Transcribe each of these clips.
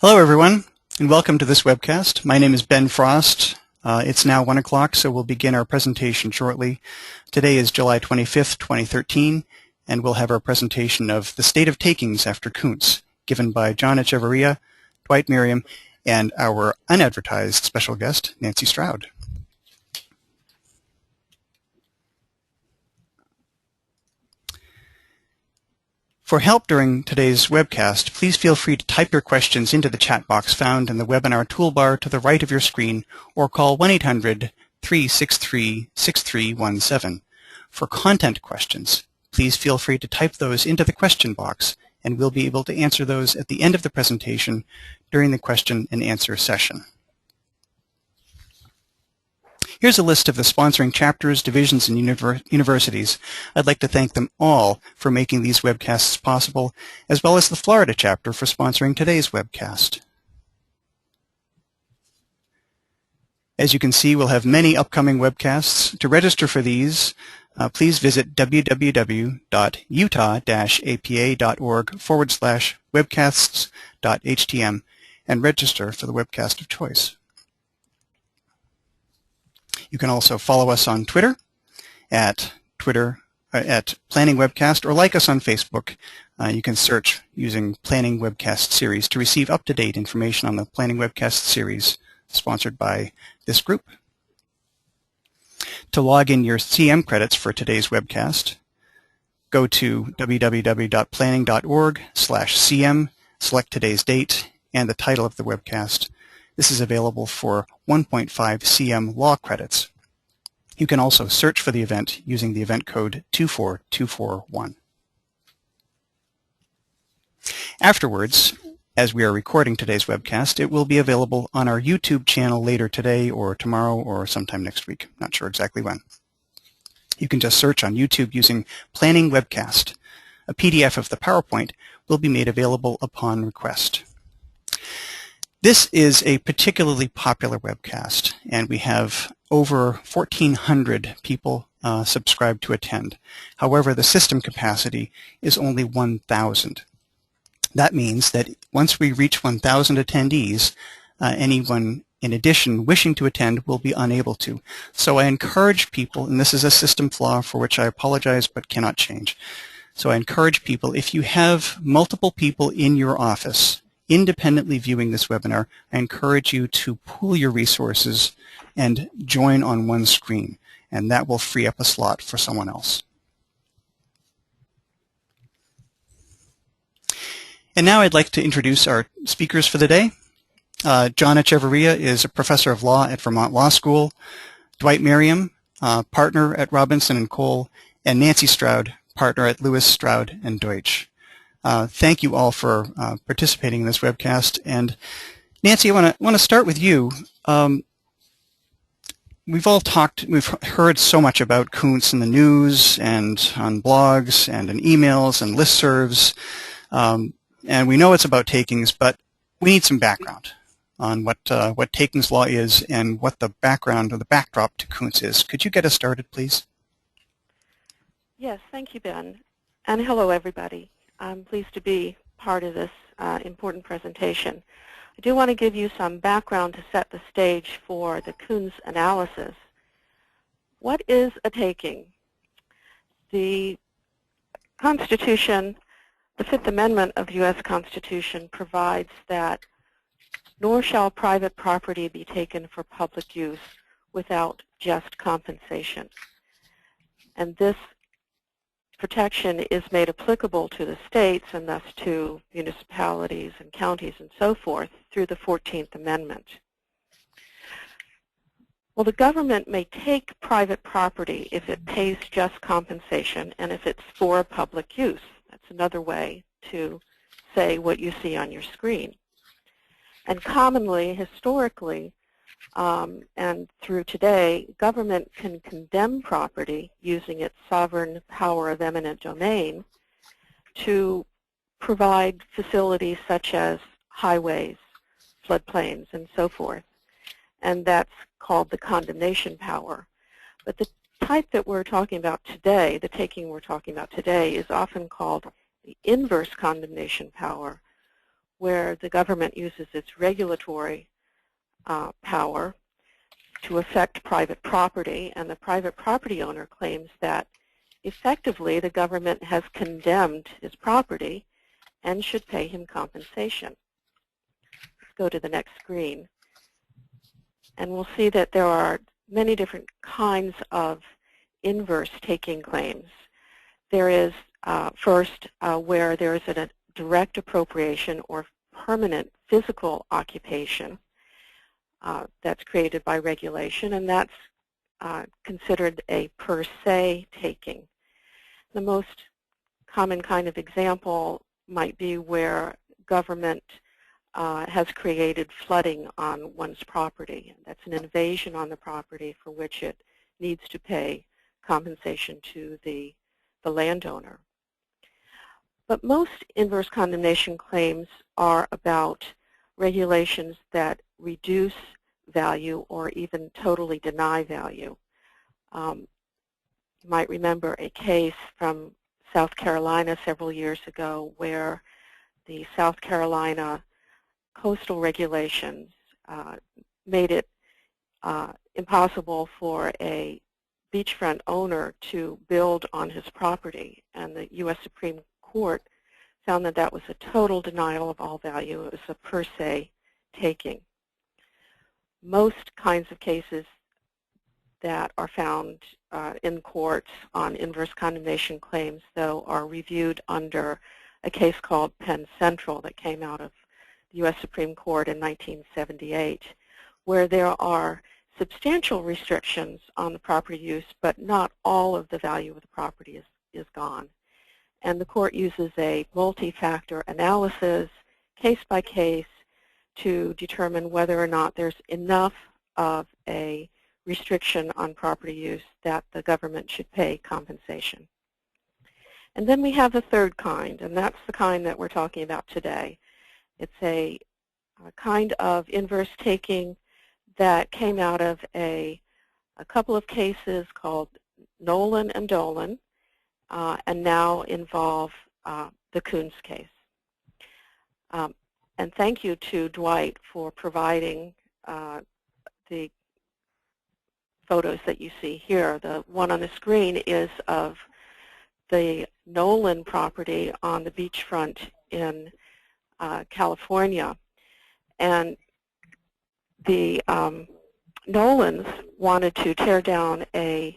Hello, everyone, and welcome to this webcast. My name is Ben Frost. It's now 1 o'clock, so we'll begin our presentation shortly. Today is July 25th, 2013, and we'll have our presentation of The State of Takings After Koontz, given by John Echeverria, Dwight, Merriam, and our unadvertised special guest, Nancy Stroud. For help during today's webcast, please feel free to type your questions into the chat box found in the webinar toolbar to the right of your screen or call 1-800-363-6317. For content questions, please feel free to type those into the question box and we'll be able to answer those at the end of the presentation during the question and answer session. Here's a list of the sponsoring chapters, divisions, and universities. I'd like to thank them all for making these webcasts possible, as well as the Florida chapter for sponsoring today's webcast. As you can see, we'll have many upcoming webcasts. To register for these, please visit www.utah-apa.org/webcasts.htm and register for the webcast of choice. You can also follow us on Twitter at Planning Webcast, or like us on Facebook. You can search using Planning Webcast Series to receive up-to-date information on the Planning Webcast Series sponsored by this group. To log in your CM credits for today's webcast, go to www.planning.org/CM, select today's date and the title of the webcast. This is available for 1.5 CM law credits. You can also search for the event using the event code 24241. Afterwards, as we are recording today's webcast, it will be available on our YouTube channel later today or tomorrow or sometime next week. Not sure exactly when. You can just search on YouTube using Planning Webcast. A PDF of the PowerPoint will be made available upon request. This is a particularly popular webcast, and we have over 1,400 people subscribed to attend. However, the system capacity is only 1,000. That means that once we reach 1,000 attendees, anyone in addition wishing to attend will be unable to. So I encourage people, and this is a system flaw for which I apologize but cannot change. So I encourage people, if you have multiple people in your office independently viewing this webinar, I encourage you to pool your resources and join on one screen, and that will free up a slot for someone else. And now I'd like to introduce our speakers for the day. John Echeverria is a professor of law at Vermont Law School, Dwight Merriam, partner at Robinson & Cole, and Nancy Stroud, partner at Lewis, Stroud & Deutsch. Thank you all for participating in this webcast. And Nancy, I want to start with you. We've heard so much about Koontz in the news and on blogs and in emails and listservs. And we know it's about takings, but we need some background on what takings law is and what the background or the backdrop to Koontz is. Could you get us started, please? Yes, thank you, Ben. And hello, everybody. I'm pleased to be part of this important presentation. I do want to give you some background to set the stage for the Koontz analysis. What is a taking? The Constitution, the Fifth Amendment of the U.S. Constitution provides that nor shall private property be taken for public use without just compensation. And this protection is made applicable to the states and thus to municipalities and counties and so forth through the 14th Amendment. Well, the government may take private property if it pays just compensation and if it's for public use. That's another way to say what you see on your screen. And commonly, historically, and through today, government can condemn property using its sovereign power of eminent domain to provide facilities such as highways, floodplains, and so forth. And that's called the condemnation power. But the type that we're talking about today, the taking we're talking about today, is often called the inverse condemnation power, where the government uses its regulatory power to affect private property, and the private property owner claims that effectively the government has condemned his property and should pay him compensation. Let's go to the next screen. And we'll see that there are many different kinds of inverse taking claims. There is first where there is a direct appropriation or permanent physical occupation that's created by regulation, and that's considered a per se taking. The most common kind of example might be where government has created flooding on one's property. That's an invasion on the property for which it needs to pay compensation to the landowner. But most inverse condemnation claims are about regulations that reduce value or even totally deny value. You might remember a case from South Carolina several years ago where the South Carolina coastal regulations made it impossible for a beachfront owner to build on his property, and the U.S. Supreme Court found that that was a total denial of all value. It was a per se taking. Most kinds of cases that are found in courts on inverse condemnation claims, though, are reviewed under a case called Penn Central that came out of the U.S. Supreme Court in 1978, where there are substantial restrictions on the property use, but not all of the value of the property is gone. And the court uses a multi-factor analysis, case by case, to determine whether or not there's enough of a restriction on property use that the government should pay compensation. And then we have the third kind, and that's the kind that we're talking about today. It's a kind of inverse taking that came out of a couple of cases called Nollan and Dolan, and now involve the Koontz case. And thank you to Dwight for providing the photos that you see here. The one on the screen is of the Nolan property on the beachfront in California. And the Nolans wanted to tear down an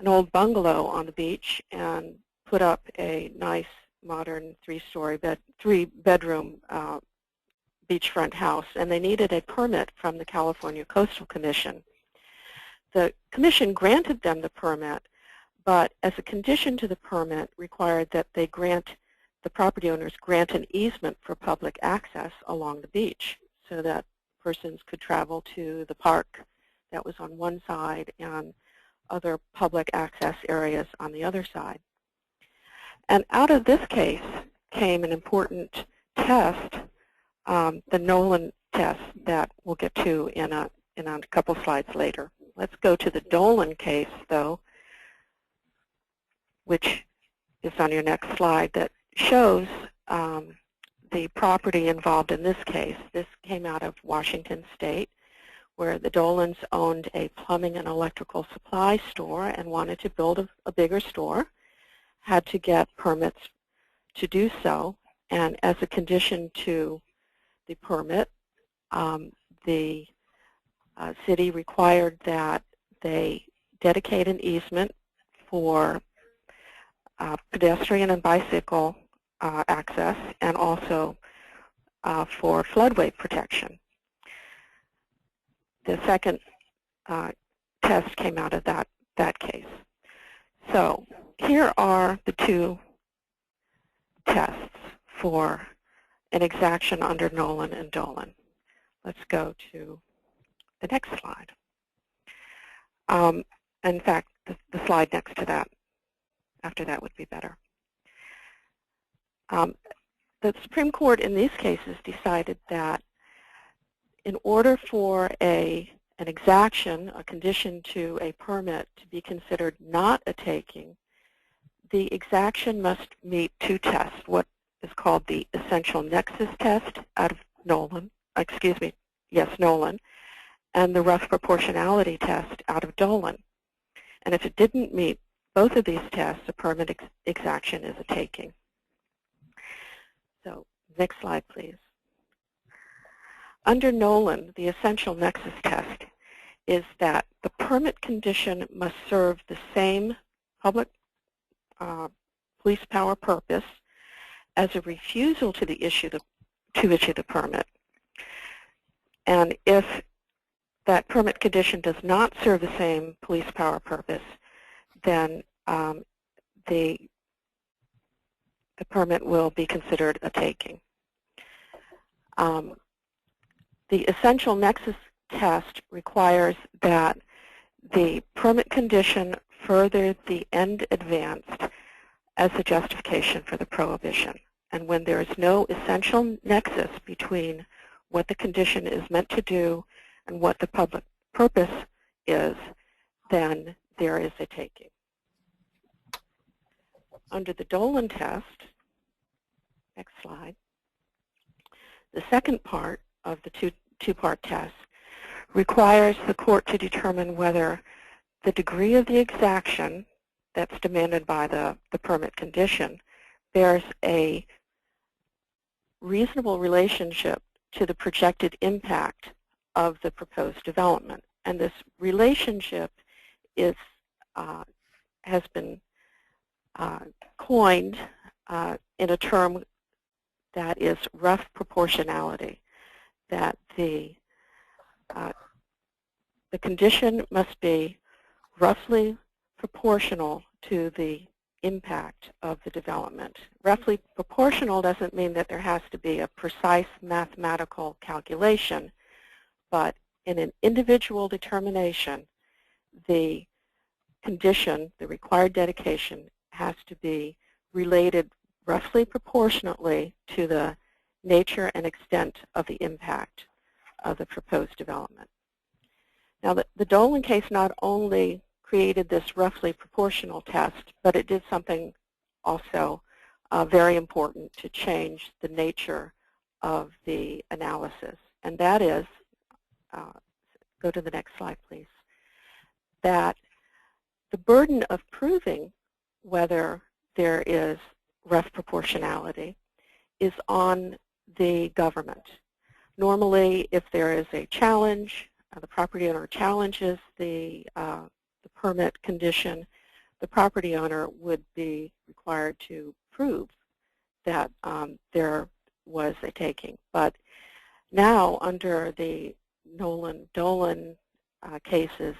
old bungalow on the beach and put up a nice modern three-bedroom beachfront house, and they needed a permit from the California Coastal Commission. The commission granted them the permit, but as a condition to the permit required that they the property owners grant an easement for public access along the beach so that persons could travel to the park that was on one side and other public access areas on the other side. And out of this case came an important test, the Nolan test, that we'll get to in a couple slides later. Let's go to the Dolan case, though, which is on your next slide, that shows the property involved in this case. This came out of Washington State, where the Dolans owned a plumbing and electrical supply store and wanted to build a bigger store, had to get permits to do so, and as a condition to the permit, the city required that they dedicate an easement for pedestrian and bicycle access, and also for floodway protection. The second test came out of that case. So here are the two tests for an exaction under Nollan and Dolan. Let's go to the next slide. In fact, the slide next to that, after that would be better. The Supreme Court in these cases decided that in order for an exaction, a condition to a permit, to be considered not a taking, the exaction must meet two tests. What is called the essential nexus test out of Nolan, Nolan, and the rough proportionality test out of Dolan. And if it didn't meet both of these tests, a permanent exaction is a taking. So, next slide, please. Under Nolan, the essential nexus test is that the permit condition must serve the same public police power purpose as a refusal to issue the permit. And if that permit condition does not serve the same police power purpose, then the permit will be considered a taking. The essential nexus test requires that the permit condition further the end advanced as a justification for the prohibition. And when there is no essential nexus between what the condition is meant to do and what the public purpose is, then there is a taking. Under the Dolan test, next slide, the second part of the two-part test requires the court to determine whether the degree of the exaction that's demanded by the permit condition bears a reasonable relationship to the projected impact of the proposed development. And this relationship is, has been coined in a term that is rough proportionality, that the condition must be roughly proportional to the impact of the development. Roughly proportional doesn't mean that there has to be a precise mathematical calculation, but in an individual determination, the condition, the required dedication, has to be related roughly proportionately to the nature and extent of the impact of the proposed development. Now, the Dolan case not only created this roughly proportional test, but it did something also very important to change the nature of the analysis. And that is, go to the next slide, please, that the burden of proving whether there is rough proportionality is on the government. Normally, if there is a challenge, the property owner challenges the permit condition, the property owner would be required to prove that there was a taking. But now, under the Nolan-Dolan cases,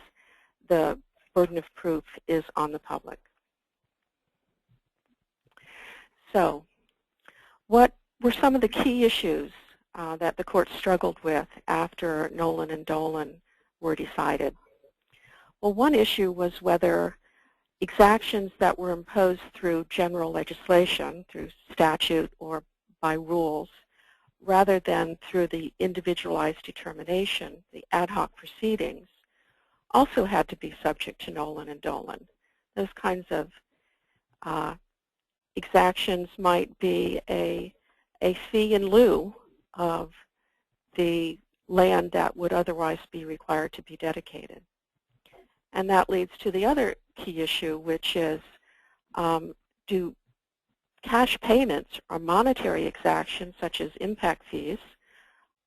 the burden of proof is on the public. So, what were some of the key issues that the court struggled with after Nolan and Dolan were decided? Well, one issue was whether exactions that were imposed through general legislation, through statute or by rules, rather than through the individualized determination, the ad hoc proceedings, also had to be subject to Nolan and Dolan. Those kinds of exactions might be a fee in lieu of the land that would otherwise be required to be dedicated. And that leads to the other key issue, which is, do cash payments or monetary exactions, such as impact fees,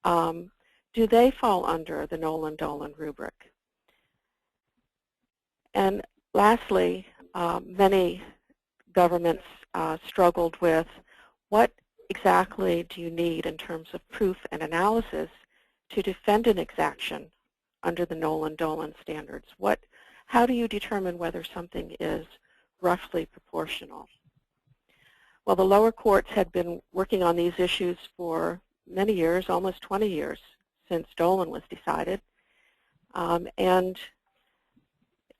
do they fall under the Nolan-Dolan rubric? And lastly, many governments struggled with what exactly do you need in terms of proof and analysis to defend an exaction under the Nolan-Dolan standards? How do you determine whether something is roughly proportional? Well, the lower courts had been working on these issues for many years, almost 20 years since Dolan was decided, and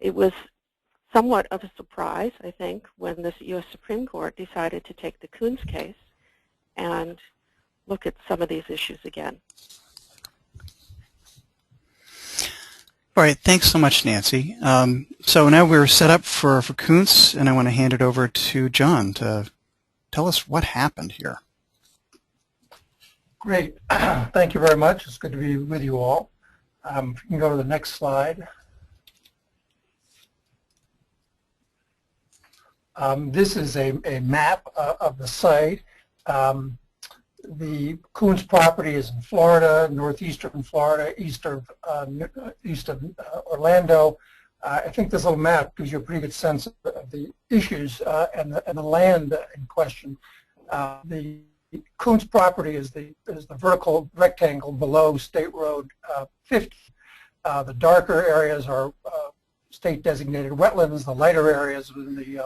it was somewhat of a surprise, I think, when the U.S. Supreme Court decided to take the Koontz case and look at some of these issues again. All right, thanks so much, Nancy. So now we're set up for Koontz, and I want to hand it over to John to tell us what happened here. Great. Thank you very much. It's good to be with you all. If you can go to the next slide. This is a map of the site. The Koontz property is in Florida, northeastern Florida, east of Orlando. I think this little map gives you a pretty good sense of the issues and the land in question. The Koontz property is the vertical rectangle below State Road 50. The darker areas are state-designated wetlands. The lighter areas within the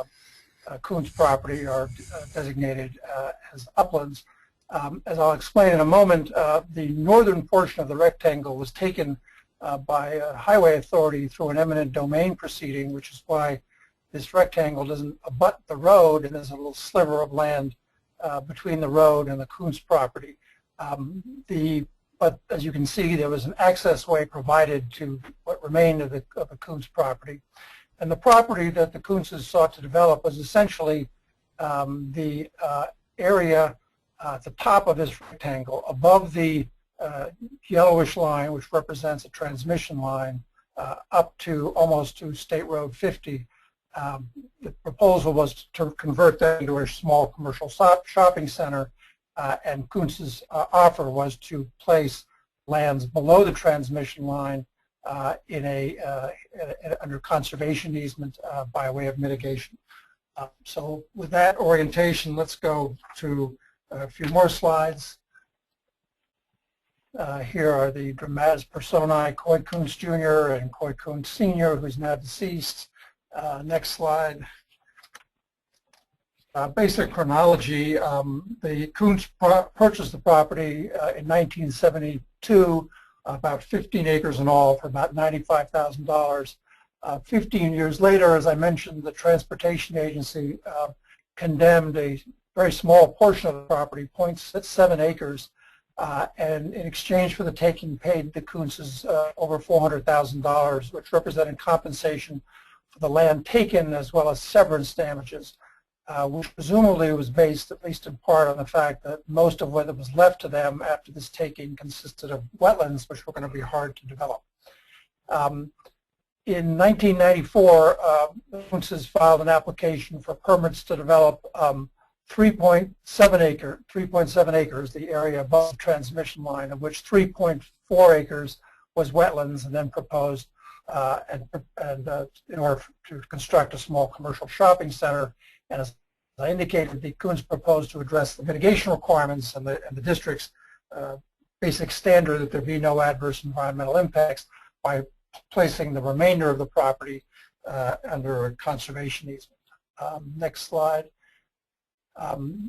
Koontz property are designated as uplands. As I'll explain in a moment, the northern portion of the rectangle was taken by a highway authority through an eminent domain proceeding, which is why this rectangle doesn't abut the road, and there's a little sliver of land between the road and the Koontz property. But as you can see, there was an access way provided to what remained of the Koontz property. And the property that the Koontzes sought to develop was essentially the area at the top of this rectangle, above the yellowish line, which represents a transmission line, up to almost to State Road 50. The proposal was to convert that into a small commercial shopping center, and Koontz's offer was to place lands below the transmission line under conservation easement by way of mitigation. So with that orientation, let's go to a few more slides. Here are the dramatis personae, Coy Koontz Jr. and Coy Koontz Sr., who's now deceased. Next slide. Basic chronology. The Koontz purchased the property in 1972, about 15 acres in all, for about $95,000. 15 years later, as I mentioned, the transportation agency condemned a very small portion of the property, 0.7 acres, and in exchange for the taking paid the Koontzes over $400,000, which represented compensation for the land taken as well as severance damages, which presumably was based, at least in part, on the fact that most of what was left to them after this taking consisted of wetlands, which were going to be hard to develop. In 1994, the Koontzes filed an application for permits to develop 3.7 acres, the area above the transmission line, of which 3.4 acres was wetlands, and then proposed in order to construct a small commercial shopping center. And as I indicated, the Koontz proposed to address the mitigation requirements and the district's basic standard that there be no adverse environmental impacts by placing the remainder of the property under a conservation easement. Next slide.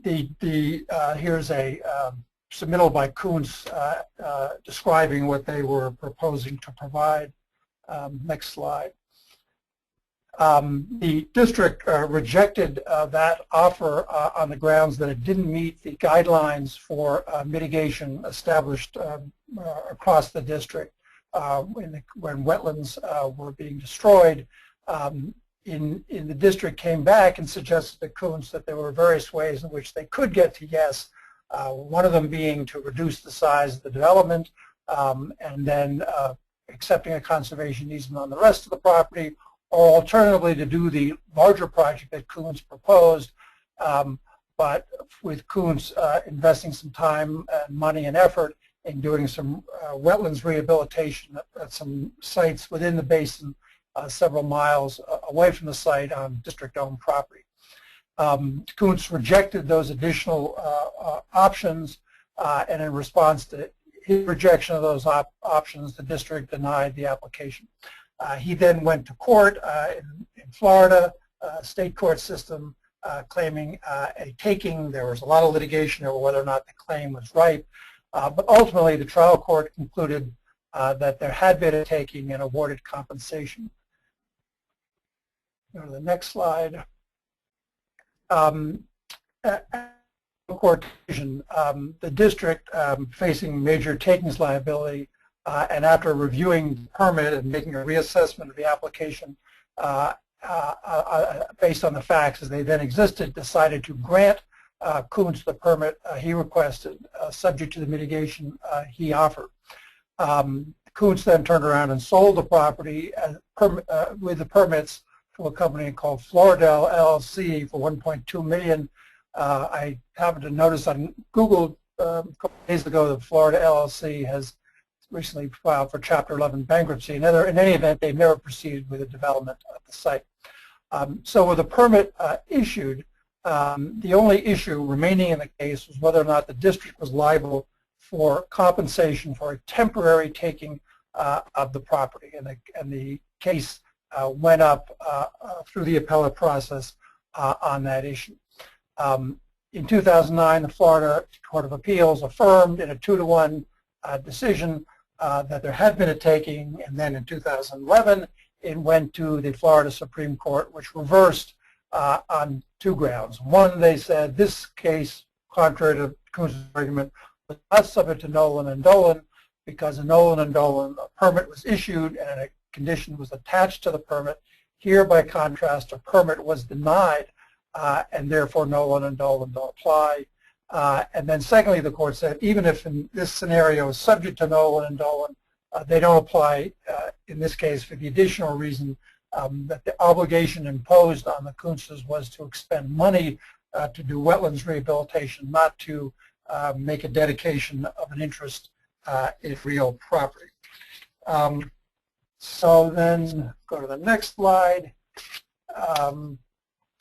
Here's a submittal by Koontz describing what they were proposing to provide. Next slide. The district rejected that offer on the grounds that it didn't meet the guidelines for mitigation established across the district when wetlands were being destroyed. The district came back and suggested to Koontz that there were various ways in which they could get to yes, one of them being to reduce the size of the development and then accepting a conservation easement on the rest of the property, or alternatively to do the larger project that Koontz proposed, but with Koontz investing some time and money and effort in doing some wetlands rehabilitation at some sites within the basin several miles away from the site on district-owned property. Koontz rejected those additional options, and in response to his rejection of those options, the district denied the application. He then went to court in Florida, state court system, claiming a taking. There was a lot of litigation over whether or not the claim was ripe, but ultimately the trial court concluded that there had been a taking and awarded compensation. Go to the next slide. Court decision, the district facing major takings liability, and after reviewing the permit and making a reassessment of the application based on the facts as they then existed, decided to grant Koontz the permit he requested, subject to the mitigation he offered. Koontz then turned around and sold the property with the permits to a company called Floridel LLC for $1.2 million. I happened to notice on Google a couple of days ago that Florida LLC has recently filed for Chapter 11 bankruptcy. In any event, they've never proceeded with the development of the site. So with the permit issued, the only issue remaining in the case was whether or not the district was liable for compensation for a temporary taking of the property. And the case went up through the appellate process on that issue. In 2009, the Florida Court of Appeals affirmed in a 2-to-1 decision that there had been a taking, and then in 2011, it went to the Florida Supreme Court, which reversed on 2 grounds. One, they said this case, contrary to Koontz's argument, was not subject to Nollan and Dolan because a Nollan and Dolan permit was issued and a condition was attached to the permit. Here, by contrast, a permit was denied, and therefore Nollan and Dolan don't apply. And then secondly, the court said even if in this scenario is subject to Nollan and Dolan, they don't apply in this case for the additional reason that the obligation imposed on the Koontzes was to expend money to do wetlands rehabilitation, not to make a dedication of an interest in real property. So then go to the next slide.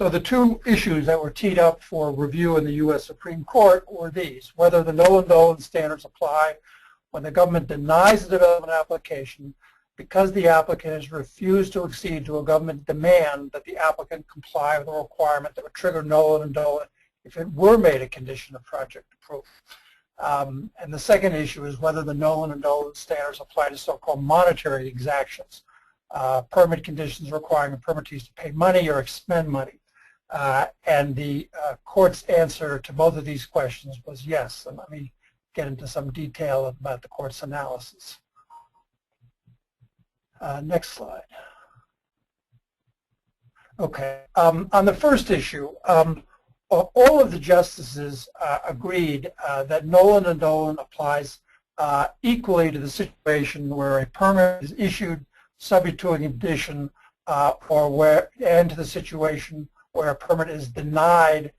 So the 2 issues that were teed up for review in the U.S. Supreme Court were these: whether the Nolan-Dolan standards apply when the government denies the development application because the applicant has refused to accede to a government demand that the applicant comply with a requirement that would trigger Nollan and Dolan if it were made a condition of project approval. And the second issue is whether the Nollan and Dolan standards apply to so-called monetary exactions, permit conditions requiring the permittees to pay money or expend money. And the court's answer to both of these questions was yes. And let me get into some detail about the court's analysis. Next slide. Okay. On the first issue, all of the justices agreed that Nollan and Dolan applies equally to the situation where a permit is issued subject to a condition and to the situation where a permit is denied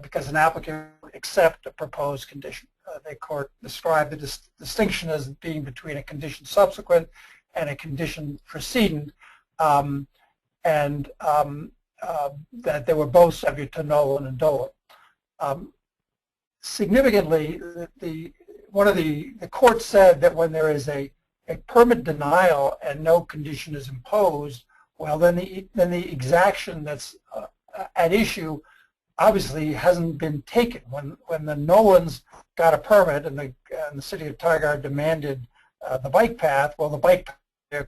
because an applicant would accept a proposed condition. The court described the distinction as being between a condition subsequent and a condition precedent, and that they were both subject to Nollan and Dolan. Significantly, the court said that when there is a permit denial and no condition is imposed, well, then the exaction that's at issue obviously hasn't been taken. When the Nolans got a permit and the city of Tigard demanded the bike path, well, the bike path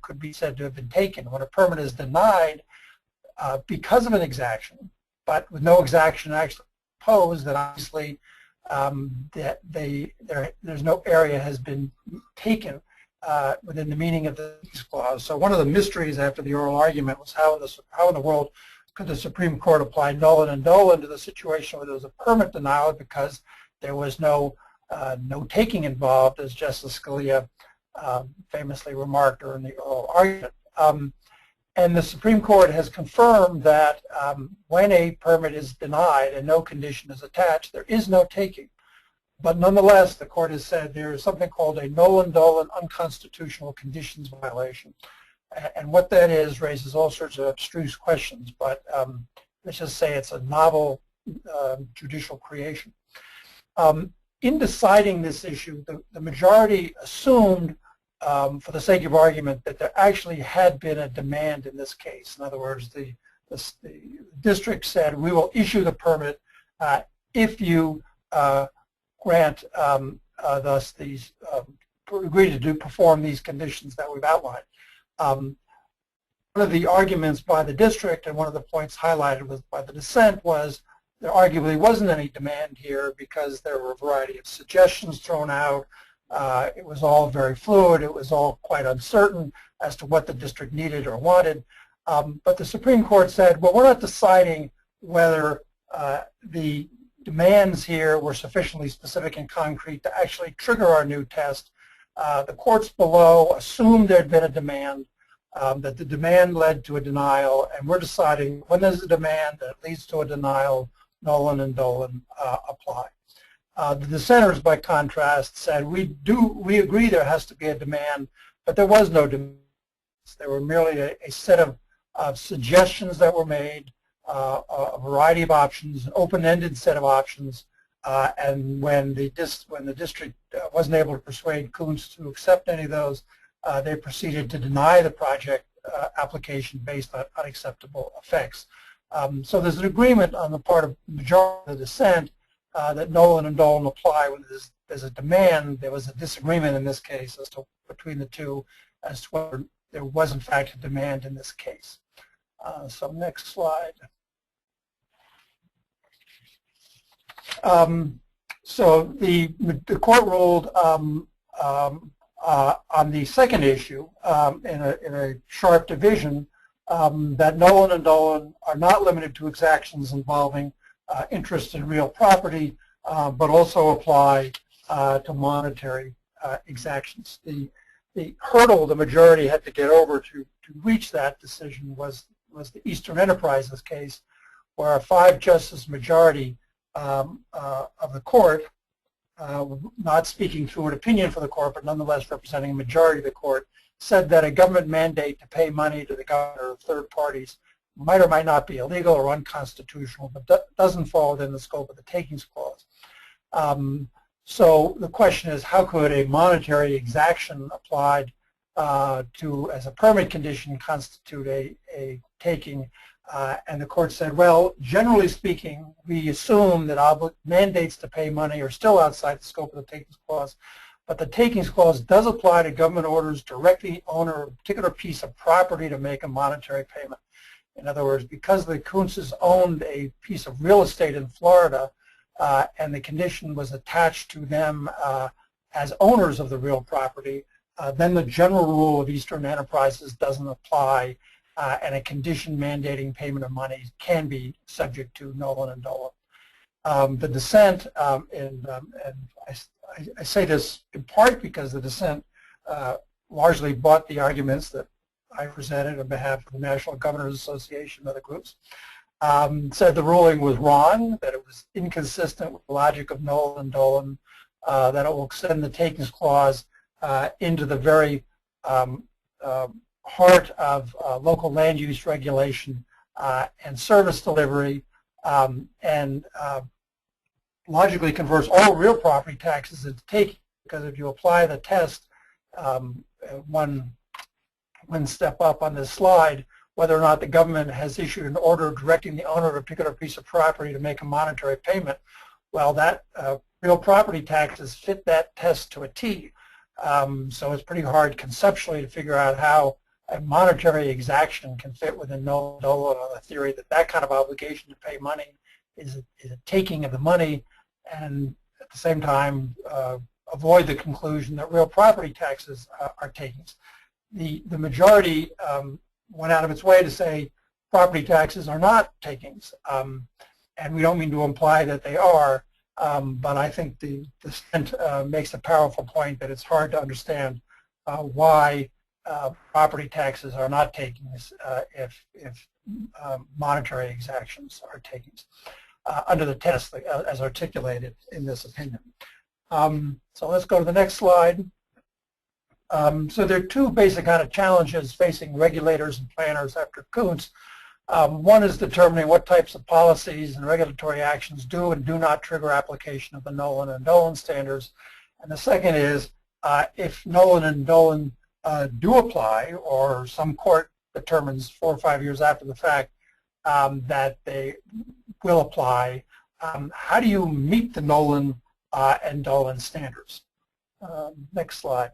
could be said to have been taken. When a permit is denied because of an exaction, but with no exaction actually imposed, then obviously there's no area has been taken within the meaning of the clause. So one of the mysteries after the oral argument was how in the world could the Supreme Court apply Nollan and Dolan to the situation where there was a permit denial because there was no taking involved, as Justice Scalia famously remarked during the oral argument. And the Supreme Court has confirmed that when a permit is denied and no condition is attached, there is no taking. But nonetheless, the court has said there is something called a Nolan-Dolan unconstitutional conditions violation. And what that is raises all sorts of abstruse questions, but let's just say it's a novel judicial creation. In deciding this issue, the majority assumed, for the sake of argument, that there actually had been a demand in this case. In other words, the district said, we will issue the permit if you grant thus these, agree to perform these conditions that we've outlined. One of the arguments by the district and one of the points highlighted by the dissent was there arguably wasn't any demand here because there were a variety of suggestions thrown out. It was all very fluid. It was all quite uncertain as to what the district needed or wanted. But the Supreme Court said, well, we're not deciding whether the demands here were sufficiently specific and concrete to actually trigger our new test. The courts below assumed there had been a demand, that the demand led to a denial, and we're deciding when there's a demand that leads to a denial, Nollan and Dolan apply. The dissenters, by contrast, said we agree there has to be a demand, but there was no demand. There were merely a set of suggestions that were made, a variety of options, an open-ended set of options, and when the district wasn't able to persuade Koontz to accept any of those, they proceeded to deny the project application based on unacceptable effects. So there's an agreement on the part of the majority of the dissent that Nollan and Dolan apply when there's a demand. There was a disagreement in this case as to between the two as to whether there was in fact a demand in this case. So next slide. So the court ruled on the second issue in a sharp division that Nollan and Dolan are not limited to exactions involving interest in real property, but also apply to monetary exactions. The hurdle the majority had to get over to reach that decision was the Eastern Enterprises case, where a 5-justice majority of the court, not speaking through an opinion for the court, but nonetheless representing a majority of the court, said that a government mandate to pay money to the government or third parties might or might not be illegal or unconstitutional, but doesn't fall within the scope of the takings clause. So the question is, how could a monetary exaction applied as a permit condition constitute a taking? And the court said, well, generally speaking, we assume that mandates to pay money are still outside the scope of the takings clause, but the takings clause does apply to government orders directing the owner of a particular piece of property to make a monetary payment. In other words, because the Koontzes owned a piece of real estate in Florida, and the condition was attached to them as owners of the real property, then the general rule of Eastern Enterprises doesn't apply, and a condition mandating payment of money can be subject to Nollan and Dolan. The dissent, and I say this in part because the dissent largely bought the arguments that I presented on behalf of the National Governors Association and other groups, said the ruling was wrong, that it was inconsistent with the logic of Nollan and Dolan, that it will extend the takings clause into the very heart of local land use regulation and service delivery, and logically converts all real property taxes into taking, because if you apply the test one step up on this slide, whether or not the government has issued an order directing the owner of a particular piece of property to make a monetary payment, well, that real property taxes fit that test to a T. So it's pretty hard conceptually to figure out how a monetary exaction can fit within Nollan and Dolan on the theory that that kind of obligation to pay money is a taking of the money, and at the same time avoid the conclusion that real property taxes are takings. The majority went out of its way to say property taxes are not takings, and we don't mean to imply that they are, but I think the dissent makes a powerful point that it's hard to understand why property taxes are not takings if monetary exactions are takings under the test as articulated in this opinion. So let's go to the next slide. So there are two basic kind of challenges facing regulators and planners after Koontz. One is determining what types of policies and regulatory actions do and do not trigger application of the Nollan and Dolan standards. And the second is if Nollan and Dolan do apply, or some court determines 4 or 5 years after the fact that they will apply, how do you meet the Nollan and Dolan standards? Next slide.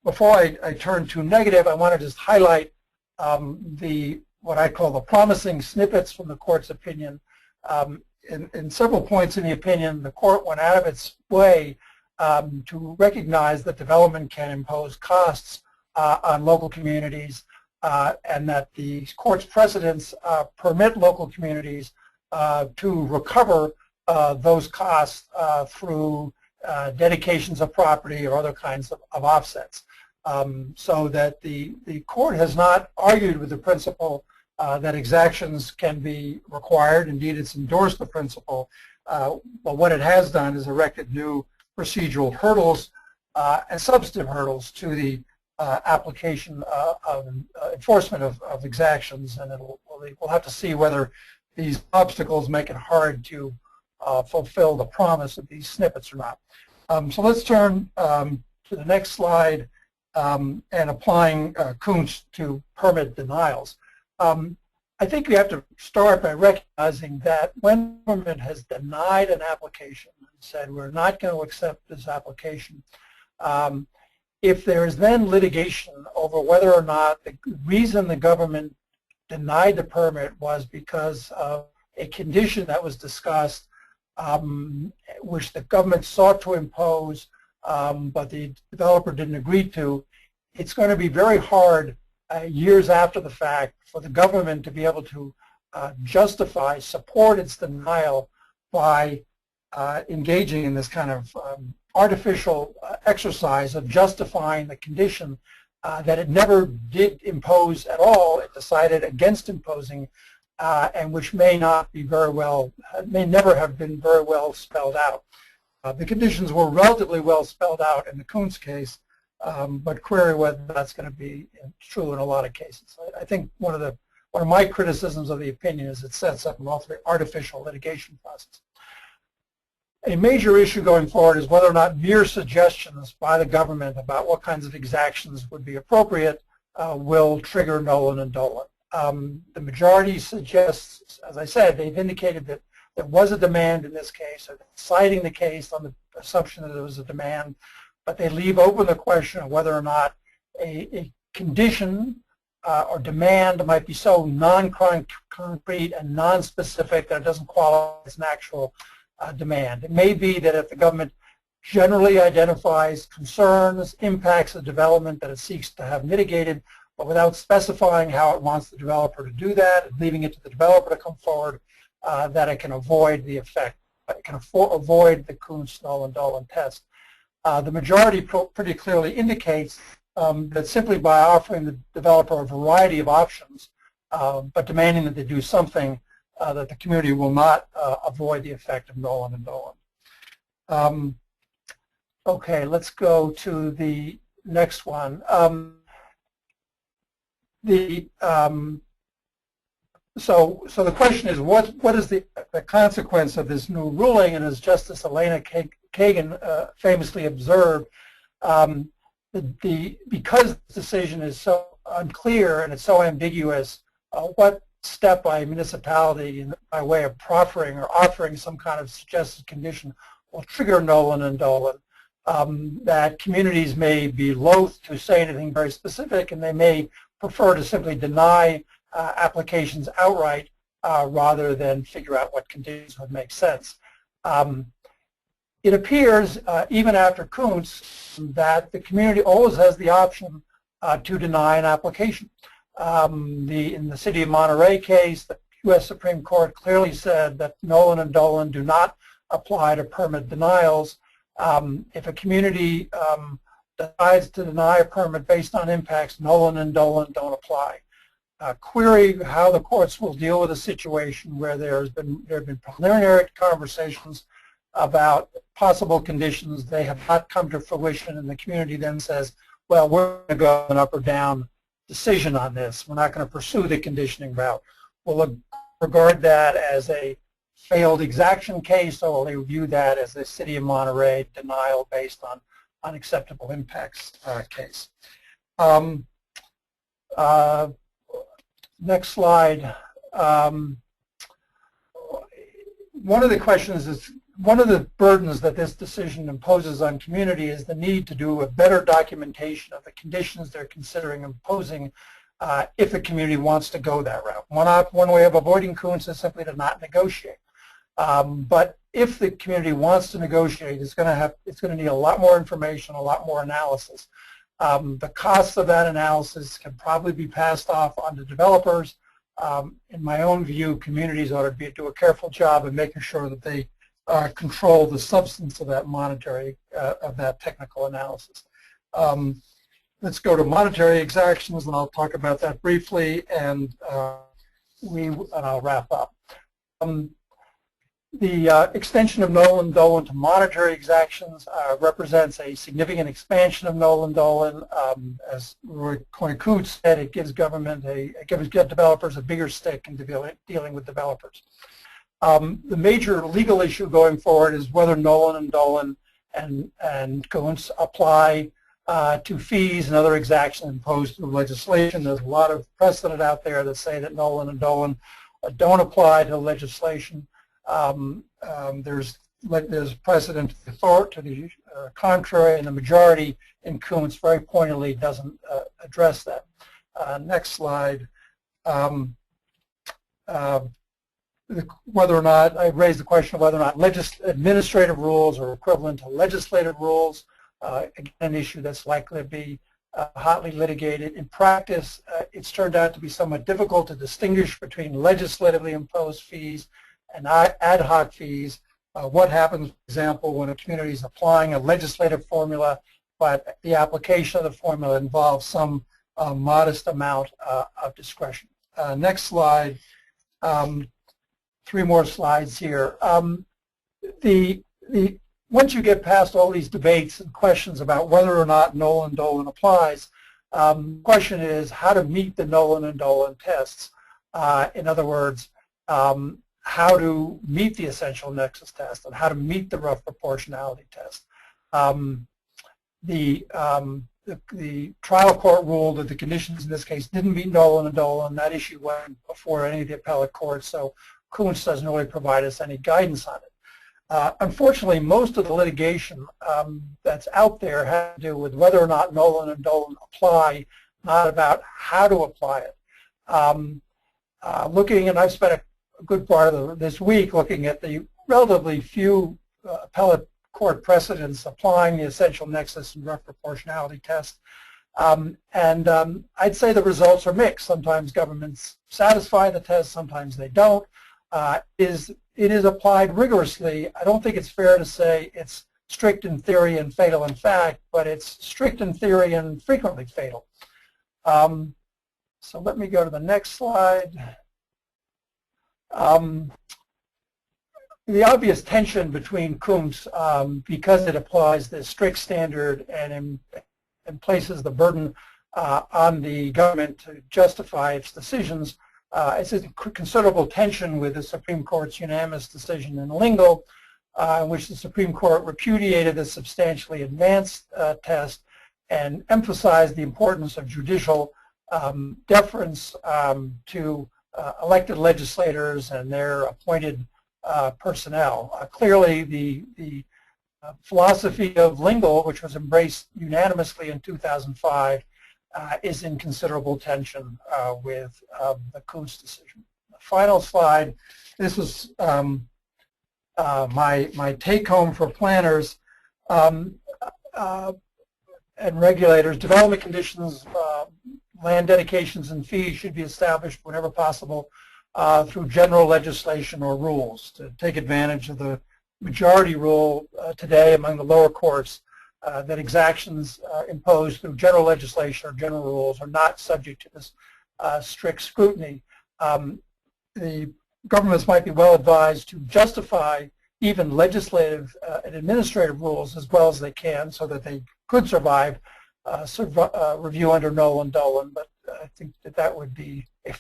Before I turn to negative, I want to just highlight what I call the promising snippets from the court's opinion. In several points in the opinion, the court went out of its way to recognize that development can impose costs on local communities, and that the court's precedents permit local communities to recover those costs through dedications of property or other kinds of offsets. So that the court has not argued with the principle that exactions can be required. Indeed, it's endorsed the principle. But what it has done is erected new procedural hurdles and substantive hurdles to the application of enforcement of exactions, and we'll have to see whether these obstacles make it hard to fulfill the promise of these snippets or not. So let's turn to the next slide and applying Koontz to permit denials. I think we have to start by recognizing that when the government has denied an application and said we're not going to accept this application, if there is then litigation over whether or not the reason the government denied the permit was because of a condition that was discussed, which the government sought to impose, but the developer didn't agree to, it's going to be very hard years after the fact for the government to be able to justify, support its denial by engaging in this kind of artificial exercise of justifying the condition that it never did impose at all. It decided against imposing, and which may not be very well, may never have been very well spelled out. The conditions were relatively well spelled out in the Koontz case, but query whether that's going to be true in a lot of cases. I think one of my criticisms of the opinion is it sets up a relatively artificial litigation process. A major issue going forward is whether or not mere suggestions by the government about what kinds of exactions would be appropriate will trigger Nollan and Dolan. The majority suggests, as I said, they've indicated that there was a demand in this case, or citing the case on the assumption that there was a demand, but they leave open the question of whether or not a condition or demand might be so non-concrete and non-specific that it doesn't qualify as an actual demand. It may be that if the government generally identifies concerns, impacts of development that it seeks to have mitigated, but without specifying how it wants the developer to do that, and leaving it to the developer to come forward, that it can avoid the effect, it can avoid the Koontz, Nollan, Dolan test. The majority pretty clearly indicates that simply by offering the developer a variety of options, but demanding that they do something, that the community will not avoid the effect of Nollan and Dolan. Okay, let's go to the next one. So the question is, what is the consequence of this new ruling? And as Justice Elena Kagan famously observed, because the decision is so unclear and it's so ambiguous, what step by a municipality by way of proffering or offering some kind of suggested condition will trigger Nollan and Dolan, that communities may be loath to say anything very specific, and they may prefer to simply deny applications outright rather than figure out what conditions would make sense. It appears, even after Koontz, that the community always has the option to deny an application. In the City of Monterey case, the U.S. Supreme Court clearly said that Nollan and Dolan do not apply to permit denials. If a community decides to deny a permit based on impacts, Nollan and Dolan don't apply. Query how the courts will deal with a situation where there have been preliminary conversations about possible conditions. They have not come to fruition, and the community then says, well, we're going to go an up or down decision on this. We're not going to pursue the conditioning route. We'll regard that as a failed exaction case, or they view that as the City of Monterey denial based on unacceptable impacts case. Next slide. One of the questions is, one of the burdens that this decision imposes on community is the need to do a better documentation of the conditions they're considering imposing if the community wants to go that route. One way of avoiding Koontz is simply to not negotiate. But if the community wants to negotiate, it's going to need a lot more information, a lot more analysis. The costs of that analysis can probably be passed off onto developers, In my own view, communities ought to do a careful job of making sure that they control the substance of that of that technical analysis. Let's go to monetary exactions, and I'll talk about that briefly, and I'll wrap up. The extension of Nollan and Dolan to monetary exactions represents a significant expansion of Nollan and Dolan. As Koontz said, it gives developers a bigger stick in dealing with developers. The major legal issue going forward is whether Nollan and Dolan and Koontz apply to fees and other exactions imposed through legislation. There's a lot of precedent out there that say that Nollan and Dolan don't apply to legislation. There's precedent to the contrary, and the majority in Koontz very pointedly doesn't address that. Next slide. Whether or not, I raised the question of whether or not administrative rules are equivalent to legislative rules. Again, an issue that's likely to be hotly litigated. In practice, it's turned out to be somewhat difficult to distinguish between legislatively imposed fees and ad hoc fees. What happens, for example, when a community is applying a legislative formula, but the application of the formula involves some modest amount of discretion. Next slide. 3 more slides here. Once you get past all these debates and questions about whether or not Nollan and Dolan applies, the question is how to meet the Nollan and Dolan tests. In other words, how to meet the essential nexus test and how to meet the rough proportionality test. The trial court ruled that the conditions in this case didn't meet Nollan and Dolan. That issue went before any of the appellate courts, so Koontz doesn't really provide us any guidance on it. Unfortunately, most of the litigation that's out there has to do with whether or not Nollan and Dolan apply, not about how to apply it. And I've spent a good part of this week looking at the relatively few appellate court precedents applying the essential nexus and rough proportionality test. I'd say the results are mixed. Sometimes governments satisfy the test, sometimes they don't. It is applied rigorously. I don't think it's fair to say it's strict in theory and fatal in fact, but it's strict in theory and frequently fatal. So let me go to the next slide. The obvious tension between Koontz, because it applies this strict standard and places the burden on the government to justify its decisions, it's a considerable tension with the Supreme Court's unanimous decision in Lingo, in which the Supreme Court repudiated the substantially advanced test and emphasized the importance of judicial deference to elected legislators and their appointed personnel. Clearly, the philosophy of Lingo, which was embraced unanimously in 2005, is in considerable tension with the Koontz decision. The final slide. This is my take-home for planners and regulators. Development conditions, land dedications, and fees should be established whenever possible through general legislation or rules to take advantage of the majority rule today among the lower courts that exactions imposed through general legislation or general rules are not subject to this strict scrutiny. The governments might be well advised to justify even legislative and administrative rules as well as they can so that they could survive review under Nollan and Dolan, but I think that would be a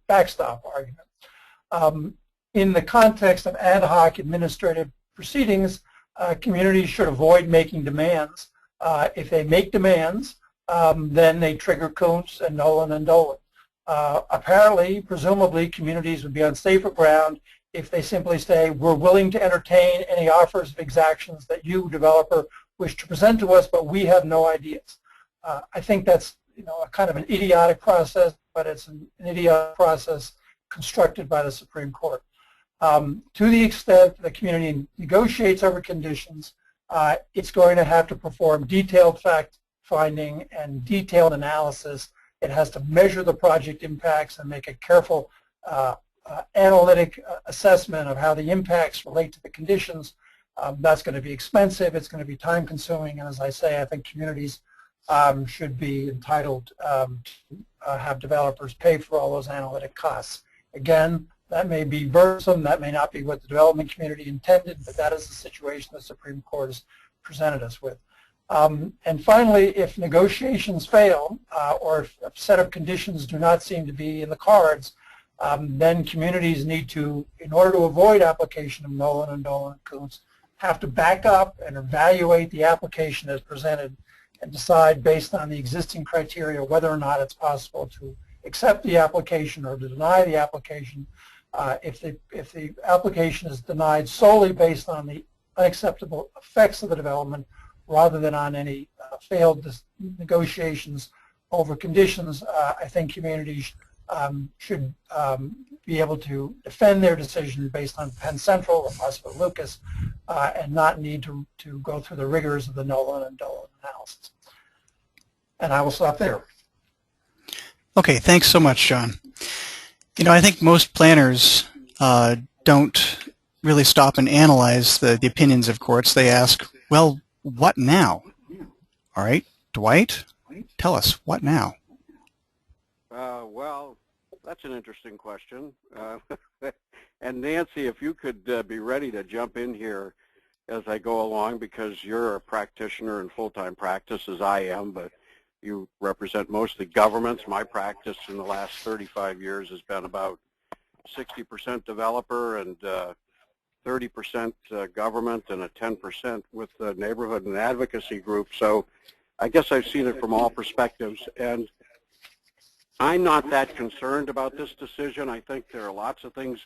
backstop argument. In the context of ad hoc administrative proceedings, communities should avoid making demands. If they make demands, then they trigger Koontz and Nollan and Dolan. Apparently, presumably, communities would be on safer ground if they simply say, we're willing to entertain any offers of exactions that you, developer, wish to present to us, but we have no ideas. I think that's a kind of an idiotic process, but it's an idiotic process constructed by the Supreme Court. To the extent the community negotiates over conditions, it's going to have to perform detailed fact-finding and detailed analysis It has to measure the project impacts and make a careful analytic assessment of how the impacts relate to the conditions. That's going to be expensive. It's going to be time-consuming. And as I say, I think communities should be entitled to have developers pay for all those analytic costs. Again, that may be burdensome. That may not be what the development community intended, but that is the situation the Supreme Court has presented us with. And finally, if negotiations fail or if a set of conditions do not seem to be in the cards, then communities need to, in order to avoid application of Nolan and Dolan Koontz, have to back up and evaluate the application as presented and decide based on the existing criteria whether or not it's possible to accept the application or to deny the application. If the application is denied solely based on the unacceptable effects of the development rather than on any failed negotiations over conditions, I think communities should be able to defend their decision based on Penn Central or possibly Lucas and not need to go through the rigors of the Nollan and Dolan analysis. And I will stop there. Okay, thanks so much, John. You know, I think most planners don't really stop and analyze the opinions of courts. They ask, well, what now? All right, Dwight, tell us, what now? Well, that's an interesting question. And Nancy, if you could be ready to jump in here as I go along, because you're a practitioner in full-time practice, as I am, but you represent mostly governments. My practice in the last 35 years has been about 60% developer and 30% government and a 10% with the neighborhood and advocacy group. So I guess I've seen it from all perspectives. And I'm not that concerned about this decision. I think there are lots of things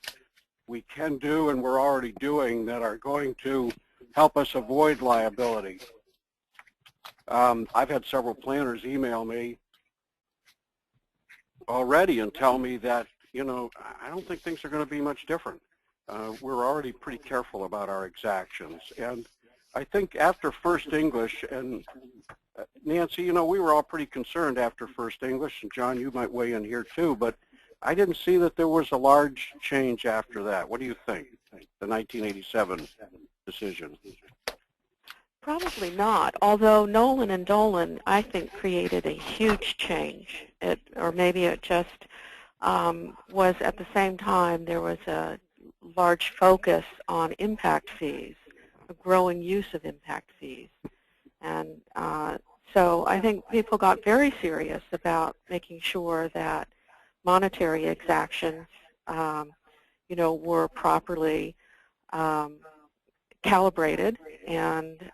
we can do and we're already doing that are going to help us avoid liability. I've had several planners email me already and tell me that, you know, I don't think things are going to be much different. We're already pretty careful about our exactions. And I think after First English, and Nancy, you know, we were all pretty concerned after First English, and John, you might weigh in here too, but I didn't see that there was a large change after that. What do you think, the 1987 decision? Probably not, although Nolan and Dolan, I think, created a huge change. Or maybe it just was at the same time there was a large focus on impact fees, a growing use of impact fees. And so I think people got very serious about making sure that monetary exactions, you know, were properly calibrated and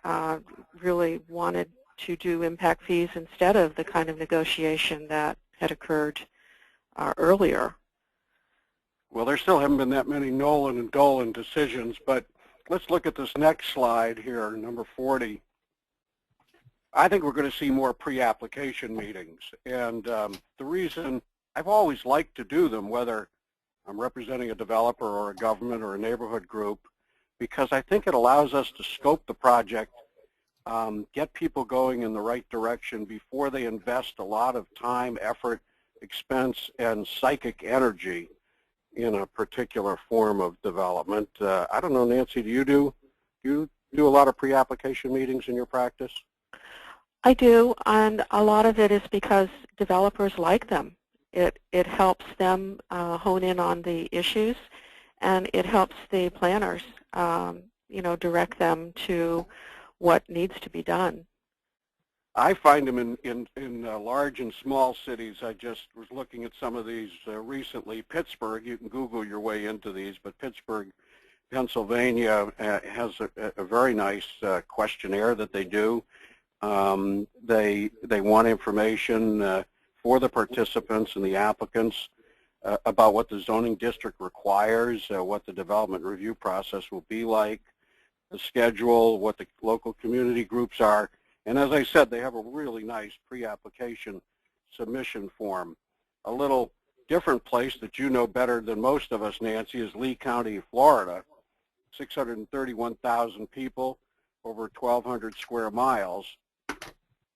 really wanted to do impact fees instead of the kind of negotiation that had occurred earlier. Well, there still haven't been that many Nolan and Dolan decisions, but let's look at this next slide here, number 40. I think we're going to see more pre-application meetings, and the reason I've always liked to do them, whether I'm representing a developer or a government or a neighborhood group, because I think it allows us to scope the project, get people going in the right direction before they invest a lot of time, effort, expense, and psychic energy in a particular form of development. I don't know, Nancy, do you do a lot of pre-application meetings in your practice? I do, and a lot of it is because developers like them. It helps them hone in on the issues, and it helps the planners, you know, direct them to what needs to be done. I find them in large and small cities. I just was looking at some of these recently. Pittsburgh, you can Google your way into these, but Pittsburgh, Pennsylvania has a very nice questionnaire that they do. They want information for the participants and the applicants about what the zoning district requires, what the development review process will be like, the schedule, what the local community groups are. And as I said, they have a really nice pre-application submission form. A little different place that you know better than most of us, Nancy, is Lee County, Florida. 631,000 people, over 1,200 square miles.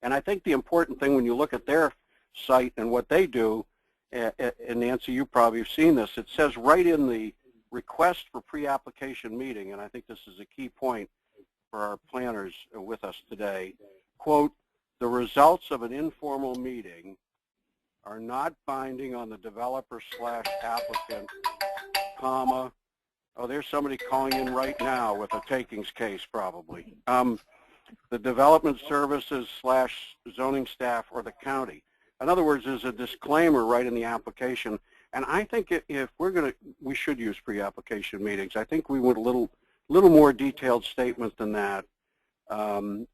And I think the important thing when you look at their site. And what they do, and Nancy, you probably have seen this, it says right in the request for pre-application meeting, and I think this is a key point for our planners with us today, quote, the results of an informal meeting are not binding on the developer/applicant, comma, oh, there's somebody calling in right now with a takings case probably, the development services/zoning staff or the county. In other words, there's a disclaimer right in the application. And I think if we should use pre-application meetings. I think we want a little more detailed statement than that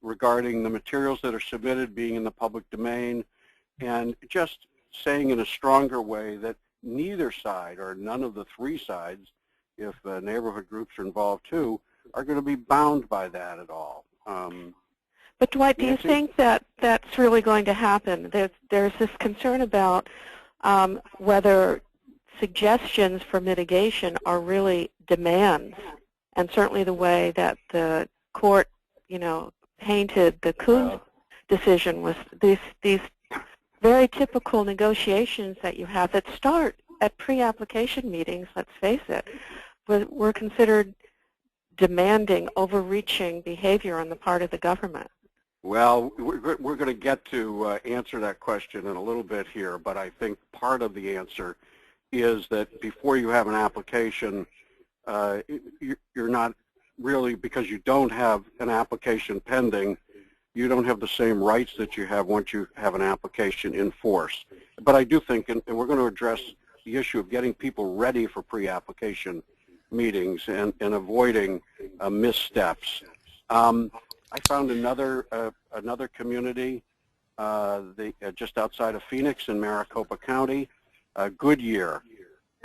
regarding the materials that are submitted being in the public domain, and just saying in a stronger way that neither side or none of the three sides, if neighborhood groups are involved too, are going to be bound by that at all. But Dwight, do you think that that's really going to happen? There's this concern about whether suggestions for mitigation are really demands, and certainly the way that the court, painted the Koontz decision was these very typical negotiations that you have that start at pre-application meetings, let's face it, were considered demanding, overreaching behavior on the part of the government. Well, we're going to get to answer that question in a little bit here, but I think part of the answer is that before you have an application, you're not really, because you don't have an application pending, you don't have the same rights that you have once you have an application in force. But I do think, and we're going to address the issue of getting people ready for pre-application meetings and avoiding missteps. I found another community just outside of Phoenix in Maricopa County, Goodyear,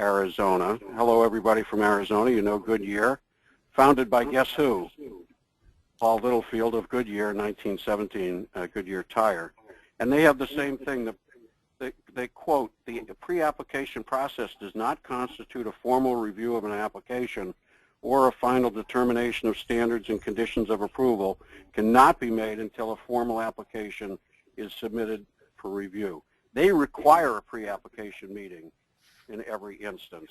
Arizona. Hello, everybody from Arizona. You know Goodyear. Founded by guess who? Paul Littlefield of Goodyear in 1917, Goodyear Tire. And they have the same thing. They quote, the pre-application process does not constitute a formal review of an application or a final determination of standards and conditions of approval cannot be made until a formal application is submitted for review. They require a pre-application meeting in every instance.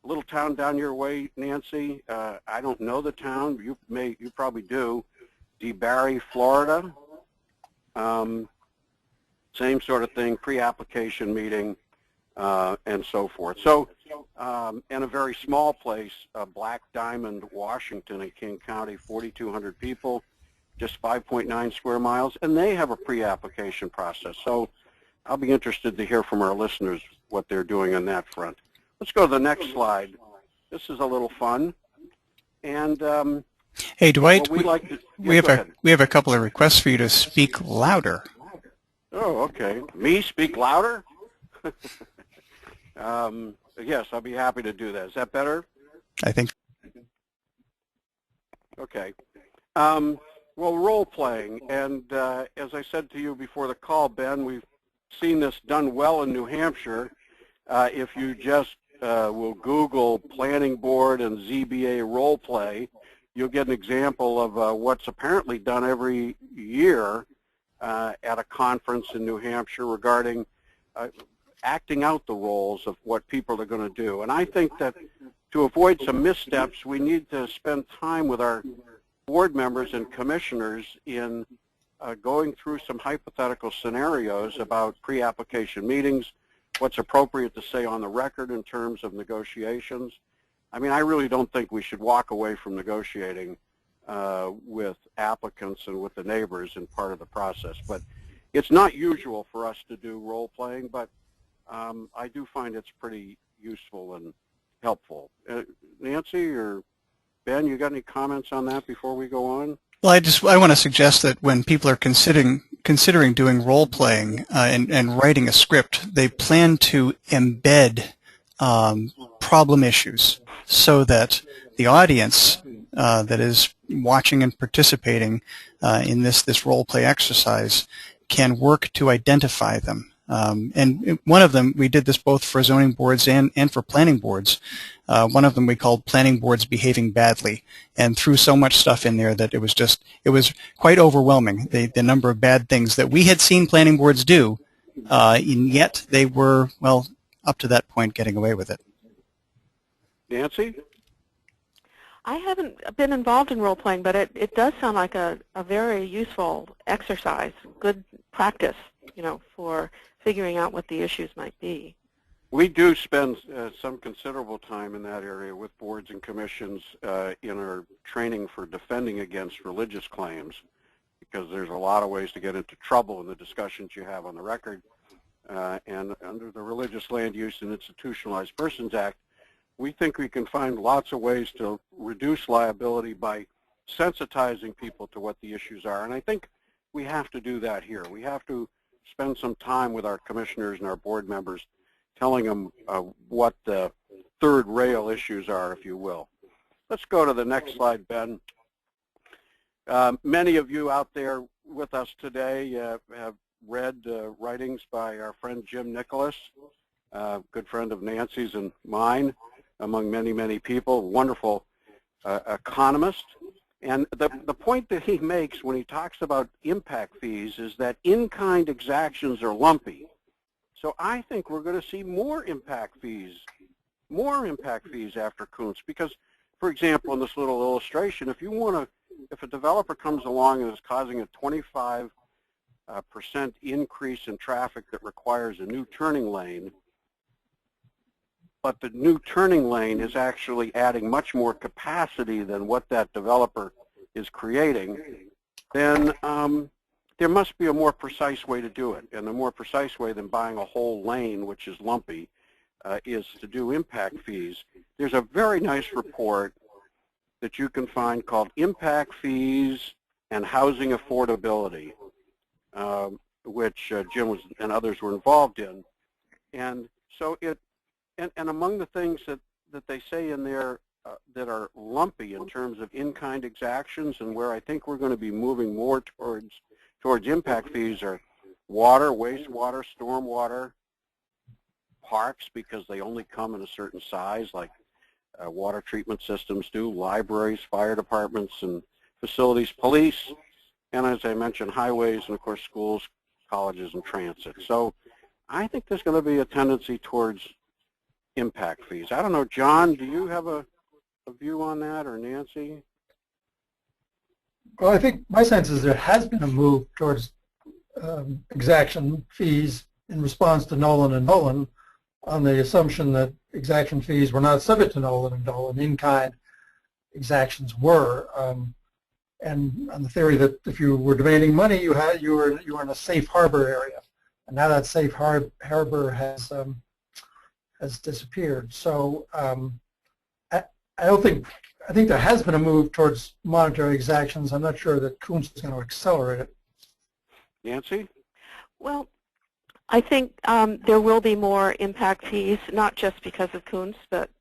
A little town down your way, Nancy, I don't know the town, you probably do, DeBarry, Florida. Same sort of thing, pre-application meeting, and so forth. So, and a very small place, Black Diamond, Washington in King County, 4,200 people, just 5.9 square miles, and they have a pre-application process. So I'll be interested to hear from our listeners what they're doing on that front. Let's go to the next slide. This is a little fun. And hey, Dwight, we have a couple of requests for you to speak louder. Oh, okay. Me speak louder? Yes, I'll be happy to do that. Is that better? I think. Okay. Well, role-playing, and as I said to you before the call, Ben, we've seen this done well in New Hampshire. If you just will Google planning board and ZBA role-play, you'll get an example of what's apparently done every year at a conference in New Hampshire regarding acting out the roles of what people are going to do. And I think that to avoid some missteps, we need to spend time with our board members and commissioners in going through some hypothetical scenarios about pre-application meetings, what's appropriate to say on the record in terms of negotiations. I mean, I really don't think we should walk away from negotiating with applicants and with the neighbors in part of the process. But it's not usual for us to do role-playing, but I do find it's pretty useful and helpful. Nancy or Ben, you got any comments on that before we go on? Well, I want to suggest that when people are considering doing role-playing and writing a script, they plan to embed problem issues so that the audience that is watching and participating in this role-play exercise can work to identify them. And one of them, we did this both for zoning boards and for planning boards. One of them we called planning boards behaving badly, and threw so much stuff in there that it was quite overwhelming, the number of bad things that we had seen planning boards do and yet they were, well, up to that point, getting away with it. Nancy? I haven't been involved in role-playing, but it does sound like a very useful exercise, good practice, for figuring out what the issues might be. We do spend some considerable time in that area with boards and commissions in our training for defending against religious claims, because there's a lot of ways to get into trouble in the discussions you have on the record. And under the Religious Land Use and Institutionalized Persons Act, we think we can find lots of ways to reduce liability by sensitizing people to what the issues are. And I think we have to do that here. We have to spend some time with our commissioners and our board members telling them what the third rail issues are, if you will. Let's go to the next slide, Ben. Many of you out there with us today have read writings by our friend Jim Nicholas, good friend of Nancy's and mine, among many, many people, wonderful economist. And the point that he makes when he talks about impact fees is that in-kind exactions are lumpy. So I think we're going to see more impact fees after Koontz, because, for example, in this little illustration, if a developer comes along and is causing a 25% increase in traffic that requires a new turning lane, but the new turning lane is actually adding much more capacity than what that developer is creating, then there must be a more precise way to do it. And the more precise way than buying a whole lane, which is lumpy, is to do impact fees. There's a very nice report that you can find called Impact Fees and Housing Affordability, which Jim and others were involved in. And so and among the things that they say in there that are lumpy in terms of in-kind exactions, and where I think we're going to be moving more towards impact fees, are water, wastewater, stormwater, parks, because they only come in a certain size, like water treatment systems do, libraries, fire departments, and facilities, police, and as I mentioned, highways, and of course schools, colleges, and transit. So I think there's going to be a tendency towards impact fees. I don't know, John, do you have a view on that, or Nancy? Well, I think my sense is there has been a move towards exaction fees in response to Nollan and Dolan, on the assumption that exaction fees were not subject to Nollan and Dolan. In-kind exactions were, and on the theory that if you were demanding money, you were in a safe harbor area, and now that safe harbor has disappeared. So I think there has been a move towards monetary exactions. I'm not sure that Koontz is going to accelerate it. Nancy? Well, I think there will be more impact fees, not just because of Koontz, but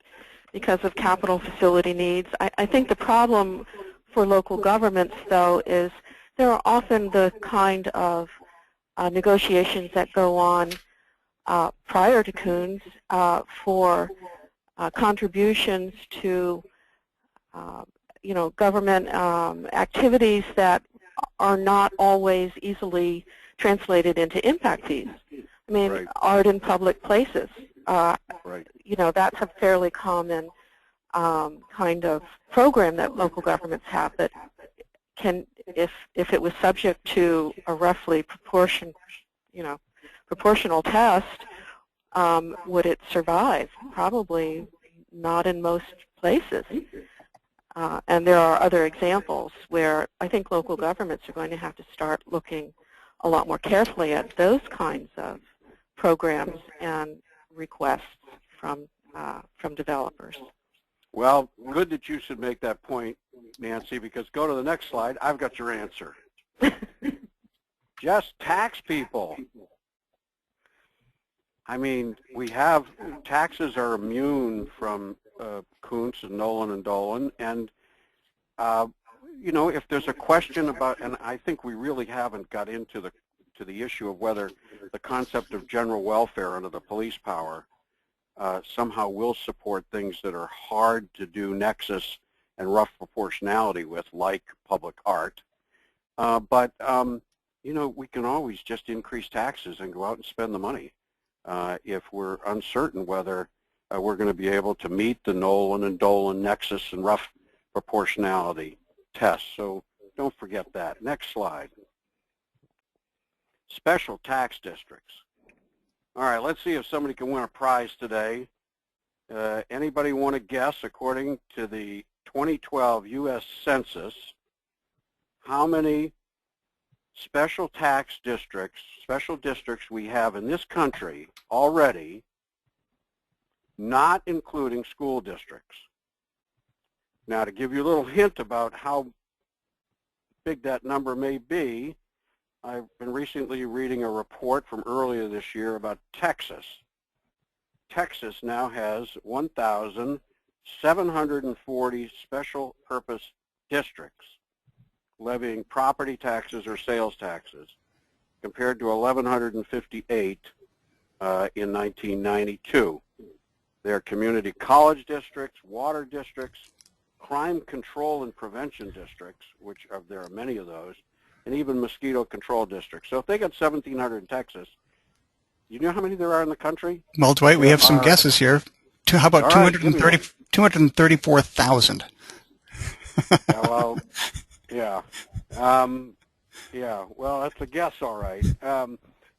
because of capital facility needs. I think the problem for local governments, though, is there are often the kind of negotiations that go on prior to Koontz for contributions to government activities that are not always easily translated into impact fees. I mean, right. Art in public places. Right. That's a fairly common kind of program that local governments have that can, if it was subject to a roughly proportional test, would it survive? Probably not in most places. And there are other examples where I think local governments are going to have to start looking a lot more carefully at those kinds of programs and requests from developers. Well, good that you should make that point, Nancy, because go to the next slide. I've got your answer. Just tax people. I mean, taxes are immune from Koontz and Nollan and Dolan, and if there's a question about, and I think we really haven't got into the issue of whether the concept of general welfare under the police power somehow will support things that are hard to do nexus and rough proportionality with, like public art. But we can always just increase taxes and go out and spend the money if we're uncertain whether we're going to be able to meet the Nollan and Dolan Nexus and rough proportionality tests. So don't forget that. Next slide. Special tax districts. All right, let's see if somebody can win a prize today. Anybody want to guess, according to the 2012 U.S. Census, how many special tax districts, special districts we have in this country already, not including school districts? Now, to give you a little hint about how big that number may be, I've been recently reading a report from earlier this year about Texas. Texas now has 1,740 special purpose districts levying property taxes or sales taxes, compared to 1,158 in 1992. They're community college districts, water districts, crime control and prevention districts, which there are many of those, and even mosquito control districts. So if they got 1,700 in Texas, you know how many there are in the country? Well, Dwight, we have some guesses here. How about 234,000? Yeah, well, yeah. Yeah, well, that's a guess, all right.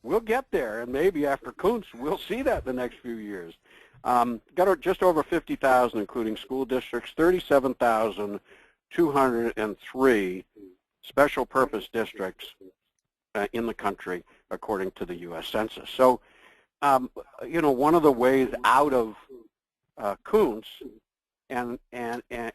We'll get there, and maybe after Koontz, we'll see that in the next few years. Got just over 50,000, including school districts, 37,203 special purpose districts in the country, according to the U.S. Census. So, one of the ways out of Koontz and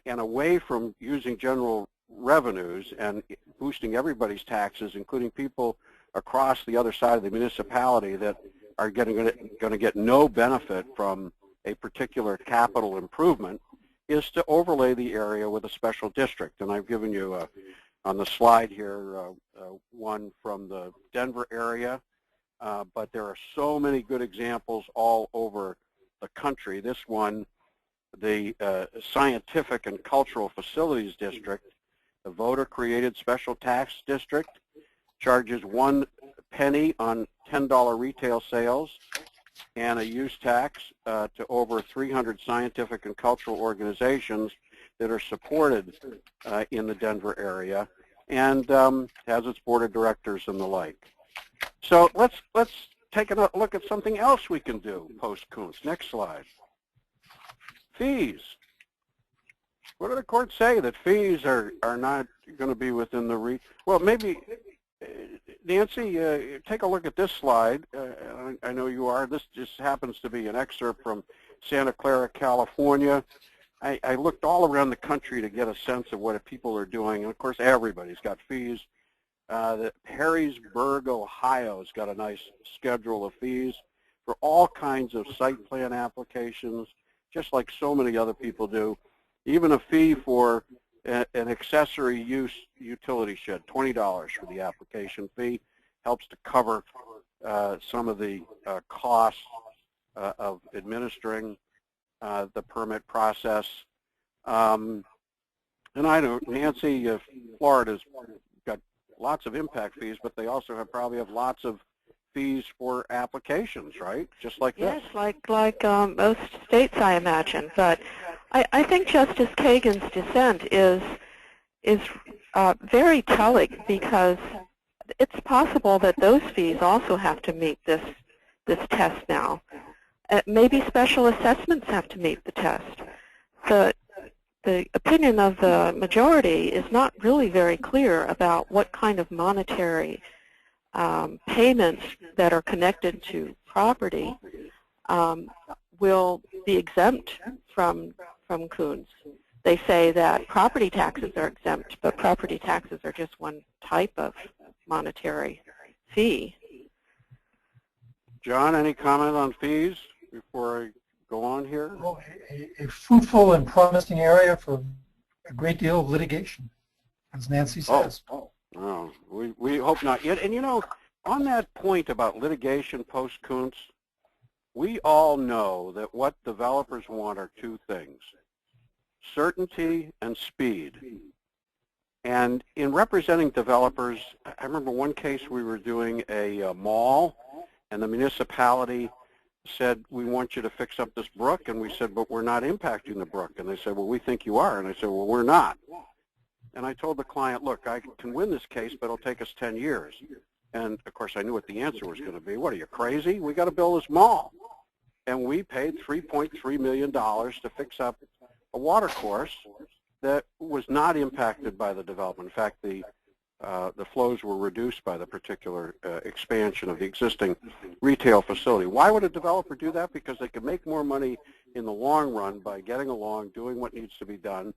away from using general revenues and boosting everybody's taxes, including people across the other side of the municipality that are going to get no benefit from a particular capital improvement, is to overlay the area with a special district. And I've given you on the slide here one from the Denver area, but there are so many good examples all over the country. This one, the Scientific and Cultural Facilities District, the voter-created special tax district, charges 1 penny on $10 retail sales and a use tax to over 300 scientific and cultural organizations that are supported in the Denver area, and has its board of directors and the like. So let's take a look at something else we can do post-Koontz. Next slide. Fees. What did the court say? That fees are not going to be within the reach? Well, maybe, Nancy, take a look at this slide. I know you are. This just happens to be an excerpt from Santa Clara, California. I looked all around the country to get a sense of what people are doing, and of course everybody's got fees. Harrisburg, Ohio's got a nice schedule of fees for all kinds of site plan applications, just like so many other people do. Even a fee for an accessory use utility shed, $20 for the application fee, helps to cover some of the costs of administering the permit process. And I know, Nancy, Florida's got lots of impact fees, but they also probably have lots of fees for applications, right? Just like this. Yes, like most states, I imagine. But I think Justice Kagan's dissent is very telling, because it's possible that those fees also have to meet this test now. Maybe special assessments have to meet the test. The opinion of the majority is not really very clear about what kind of monetary payments that are connected to property will be exempt from Koontz. They say that property taxes are exempt, but property taxes are just one type of monetary fee. John, any comment on fees before I go on here? Well, a fruitful and promising area for a great deal of litigation, as Nancy says. Oh, we hope not yet. And on that point about litigation post-Koontz, we all know that what developers want are two things: certainty and speed. And in representing developers, I remember one case we were doing a mall, and the municipality said, we want you to fix up this brook, and we said, but we're not impacting the brook. And they said, well, we think you are. And I said, well, we're not. And I told the client, look, I can win this case, but it'll take us 10 years. And, of course, I knew what the answer was going to be. What, are you crazy? We got to build this mall. And we paid $3.3 million to fix up a water course that was not impacted by the development. In fact, the flows were reduced by the particular expansion of the existing retail facility. Why would a developer do that? Because they could make more money in the long run by getting along, doing what needs to be done,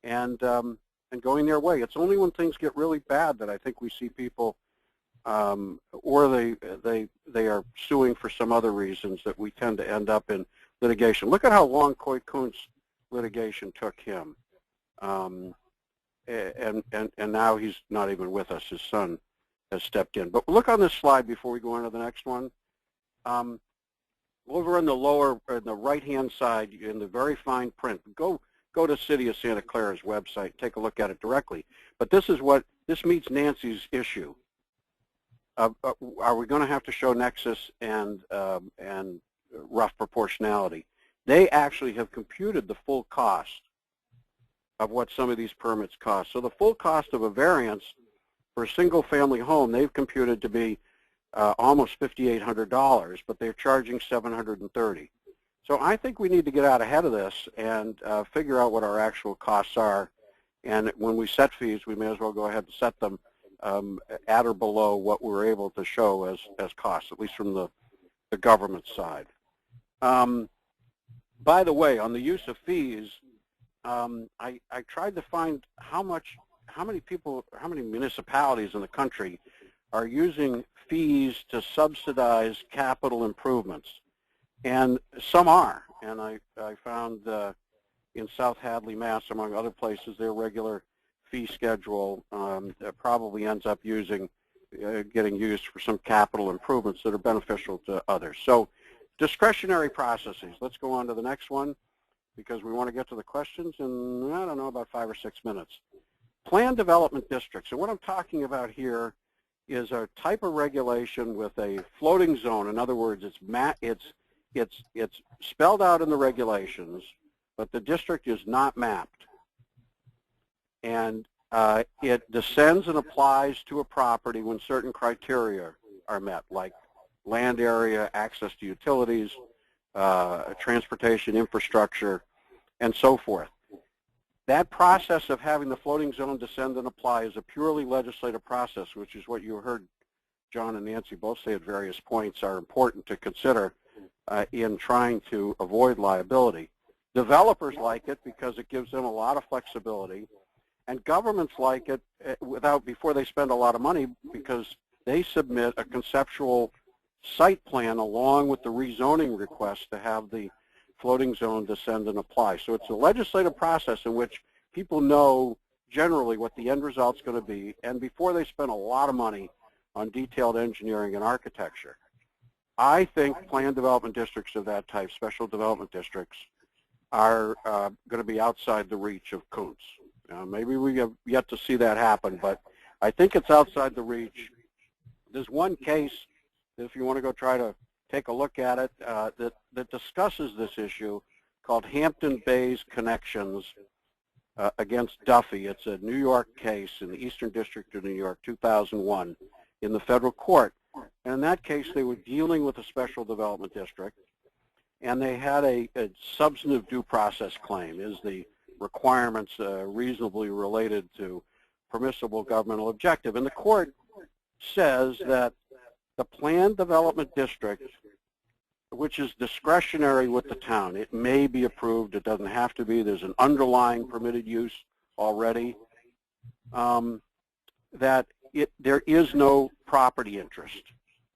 and going their way. It's only when things get really bad that I think we see people, or they are suing for some other reasons, that we tend to end up in litigation. Look at how long Koontz litigation took him. And now he's not even with us. His son has stepped in. But look on this slide before we go on to the next one. Over in the lower, in the right-hand side, in the very fine print, go to City of Santa Clara's website, take a look at it directly. But this meets Nancy's issue. Are we going to have to show Nexus and rough proportionality? They actually have computed the full cost of what some of these permits cost. So the full cost of a variance for a single-family home, they've computed to be almost $5,800, but they're charging $730. So I think we need to get out ahead of this and figure out what our actual costs are. And when we set fees, we may as well go ahead and set them at or below what we're able to show as costs, at least from the government side. By the way, on the use of fees, I tried to find how many municipalities in the country are using fees to subsidize capital improvements. And some are. And I found in South Hadley, Mass., among other places, their regular fee schedule probably ends up getting used for some capital improvements that are beneficial to others. So discretionary processes. Let's go on to the next one, because we want to get to the questions in, I don't know, about 5 or 6 minutes. Planned development districts. And what I'm talking about here is a type of regulation with a floating zone. In other words, it's spelled out in the regulations, but the district is not mapped. And it descends and applies to a property when certain criteria are met, like land area, access to utilities, transportation infrastructure, and so forth. That process of having the floating zone descend and apply is a purely legislative process, which is what you heard John and Nancy both say at various points are important to consider in trying to avoid liability. Developers like it because it gives them a lot of flexibility, and governments like it before they spend a lot of money, because they submit a conceptual site plan along with the rezoning request to have the floating zone descend and apply. So it's a legislative process in which people know generally what the end result's going to be, and before they spend a lot of money on detailed engineering and architecture. I think planned development districts of that type, special development districts, are going to be outside the reach of Koontz. Maybe we have yet to see that happen, but I think it's outside the reach. There's one case, if you want to go try to take a look at it, that discusses this issue, called Hampton Bays Connections against Duffy. It's a New York case in the Eastern District of New York, 2001, in the federal court. And in that case, they were dealing with a special development district, and they had a substantive due process claim. Is the requirements reasonably related to permissible governmental objective? And the court says that the planned development district, which is discretionary with the town, it may be approved, it doesn't have to be, there's an underlying permitted use already, that there is no property interest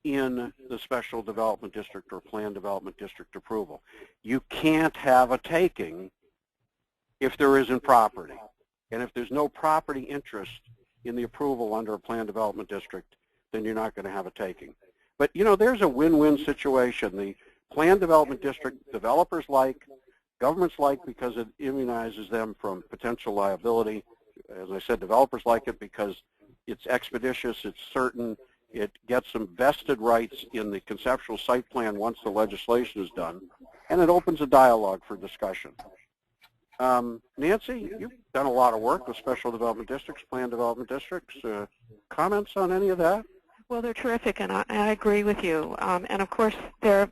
in the special development district or planned development district approval. You can't have a taking if there isn't property. And if there's no property interest in the approval under a planned development district, then you're not going to have a taking. But, you know, there's a win-win situation. The planned development district, developers like, governments like, because it immunizes them from potential liability as I said, developers like it because it's expeditious, it's certain, it gets some vested rights in the conceptual site plan once the legislation is done, and it opens a dialogue for discussion. Nancy, you've done a lot of work with special development districts, planned development districts. Comments on any of that? Well, they're terrific, and I agree with you. And of course, they're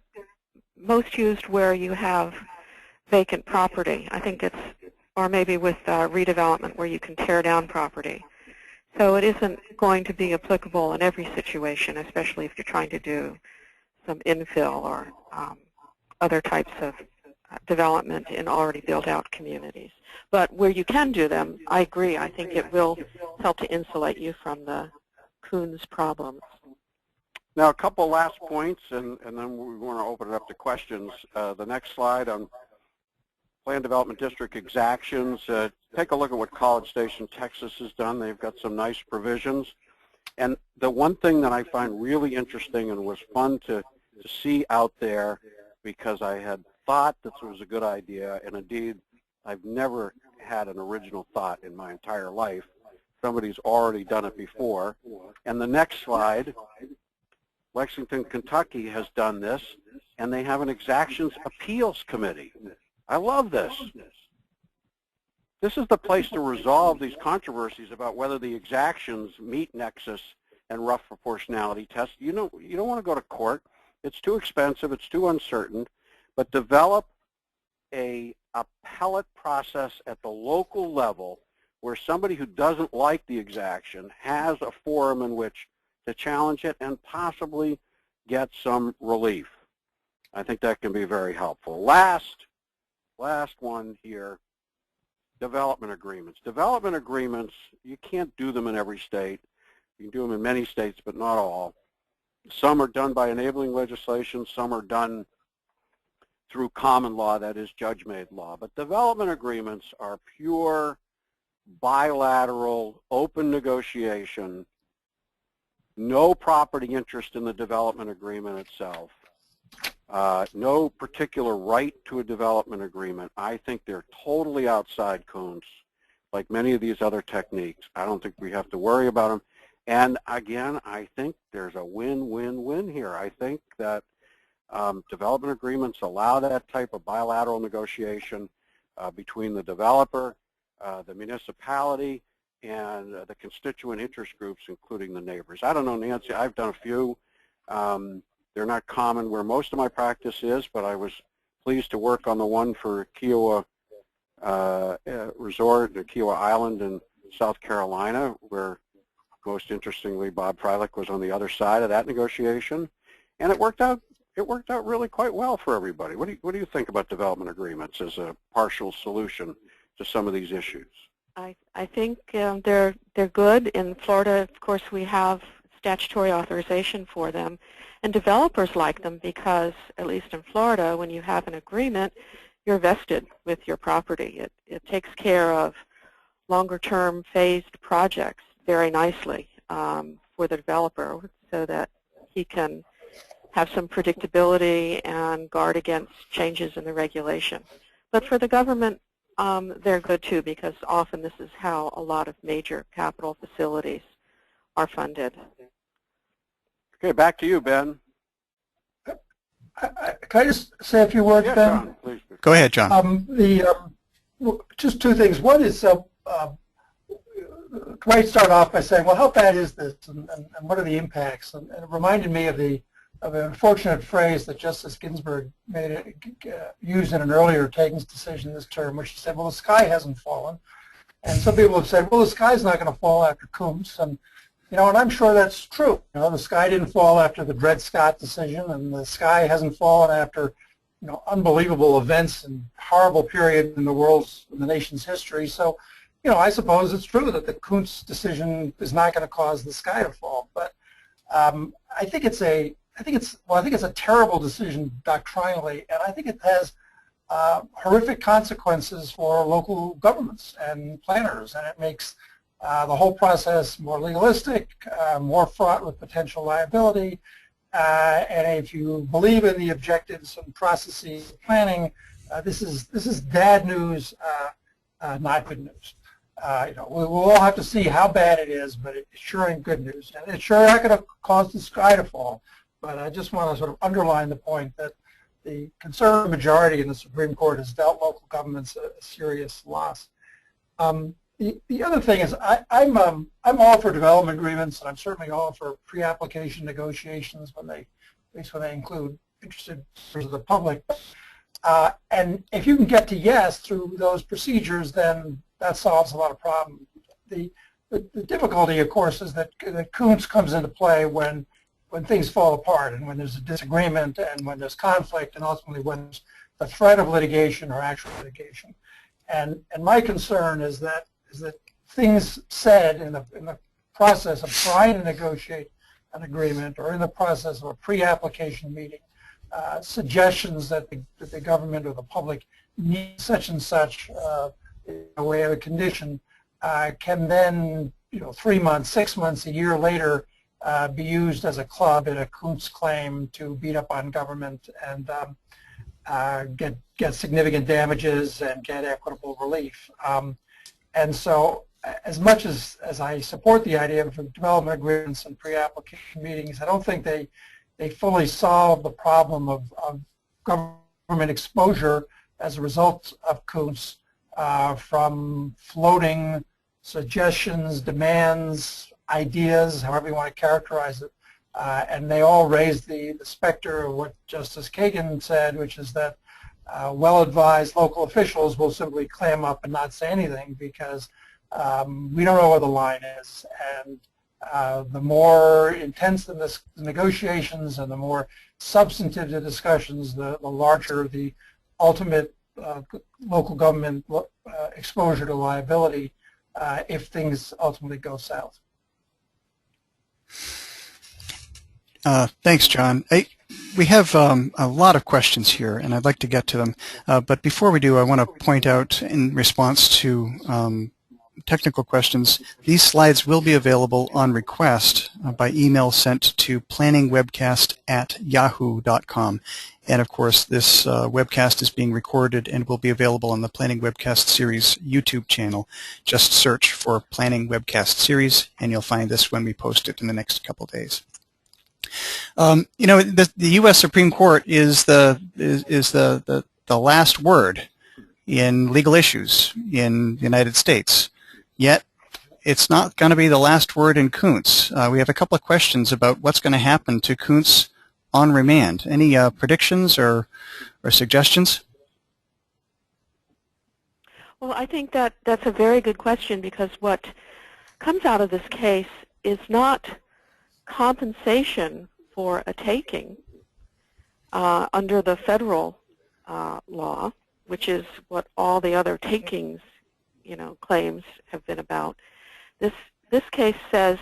most used where you have vacant property. I think it's, or maybe with redevelopment where you can tear down property. So it isn't going to be applicable in every situation, especially if you're trying to do some infill or other types of development in already built out communities. But where you can do them, I agree. I think it will help to insulate you from the Koontz problems. Now, a couple last points, and then we want to open it up to questions. The next slide on Planned Development District exactions. Take a look at what College Station, Texas has done. They've got some nice provisions. And the one thing that I find really interesting and was fun to see out there, because I had thought this was a good idea, and indeed I've never had an original thought in my entire life. Somebody's already done it before. And the next slide, Lexington, Kentucky has done this, and they have an exactions appeals committee. I love this. This is the place to resolve these controversies about whether the exactions meet Nexus and rough proportionality tests. You don't want to go to court. It's too expensive. It's too uncertain. But develop an appellate process at the local level where somebody who doesn't like the exaction has a forum in which to challenge it and possibly get some relief. I think that can be very helpful. Last one here, development agreements. Development agreements, you can't do them in every state. You can do them in many states, but not all. Some are done by enabling legislation. Some are done through common law, that is judge-made law. But development agreements are pure bilateral, open negotiation, no property interest in the development agreement itself, no particular right to a development agreement. I think they're totally outside Koontz, like many of these other techniques. I don't think we have to worry about them. And again, I think there's a win-win-win here. I think that development agreements allow that type of bilateral negotiation between the developer, the municipality, and the constituent interest groups, including the neighbors. I don't know, Nancy, I've done a few. They're not common where most of my practice is, but I was pleased to work on the one for Kiowa Resort, Kiowa Island in South Carolina, where most interestingly Bob Freilich was on the other side of that negotiation, and it worked out really quite well for everybody. What do you think about development agreements as a partial solution to some of these issues? I think they're good. In Florida, of course, we have statutory authorization for them, and developers like them because, at least in Florida, when you have an agreement, you're vested with your property. It takes care of longer-term phased projects very nicely for the developer so that he can have some predictability and guard against changes in the regulation. But for the government, they're good too, because often this is how a lot of major capital facilities are funded. Okay, back to you, Ben. Can I just say a few words, yes, Ben? John, please. Go ahead, John. Just two things. One is, Dwight started off by saying, well, how bad is this, and what are the impacts? And it reminded me of an unfortunate phrase that Justice Ginsburg used in an earlier Kagan's decision this term, where she said, well, the sky hasn't fallen. And some people have said, well, the sky's not going to fall after Koontz. And, and I'm sure that's true. The sky didn't fall after the Dred Scott decision, and the sky hasn't fallen after, unbelievable events and horrible period in the nation's history. So, I suppose it's true that the Koontz decision is not going to cause the sky to fall. But I think it's a terrible decision doctrinally, and I think it has horrific consequences for local governments and planners, and it makes the whole process more legalistic, more fraught with potential liability, and if you believe in the objectives and processes of planning, this is bad news, not good news. we'll all have to see how bad it is, but it sure ain't good news. And it's sure not going to cause the sky to fall. But I just want to sort of underline the point that the conservative majority in the Supreme Court has dealt local governments a serious loss. The other thing is I'm all for development agreements, and I'm certainly all for pre-application negotiations at least when they include interested members of the public. And if you can get to yes through those procedures, then that solves a lot of problems. The difficulty, of course, is that Koontz comes into play when things fall apart and when there's a disagreement and when there's conflict and ultimately when there's the threat of litigation or actual litigation. And my concern is that things said in the process of trying to negotiate an agreement or in the process of a pre-application meeting, suggestions that the government or the public needs such and such in a way of a condition can then, 3 months, 6 months, a year later be used as a club in a Koontz claim to beat up on government and get significant damages and get equitable relief. And so as much as I support the idea of development agreements and pre-application meetings, I don't think they fully solve the problem of government exposure as a result of Koontz from floating suggestions, demands, ideas, however you want to characterize it. And they all raise the specter of what Justice Kagan said, which is that well-advised local officials will simply clam up and not say anything because we don't know where the line is. And the more intense the negotiations and the more substantive the discussions, the larger the ultimate local government exposure to liability if things ultimately go south. Thanks, John. We have a lot of questions here, and I'd like to get to them. But before we do, I want to point out in response to technical questions, these slides will be available on request by email sent to planningwebcast@yahoo.com. And of course, this webcast is being recorded and will be available on the Planning Webcast Series YouTube channel. Just search for Planning Webcast Series, and you'll find this when we post it in the next couple days. The U.S. Supreme Court is the last word in legal issues in the United States. Yet, it's not going to be the last word in Koontz. We have a couple of questions about what's going to happen to Koontz on remand. Any predictions or suggestions? Well, I think that's a very good question because what comes out of this case is not compensation for a taking under the federal law, which is what all the other takings, claims have been about. This case says,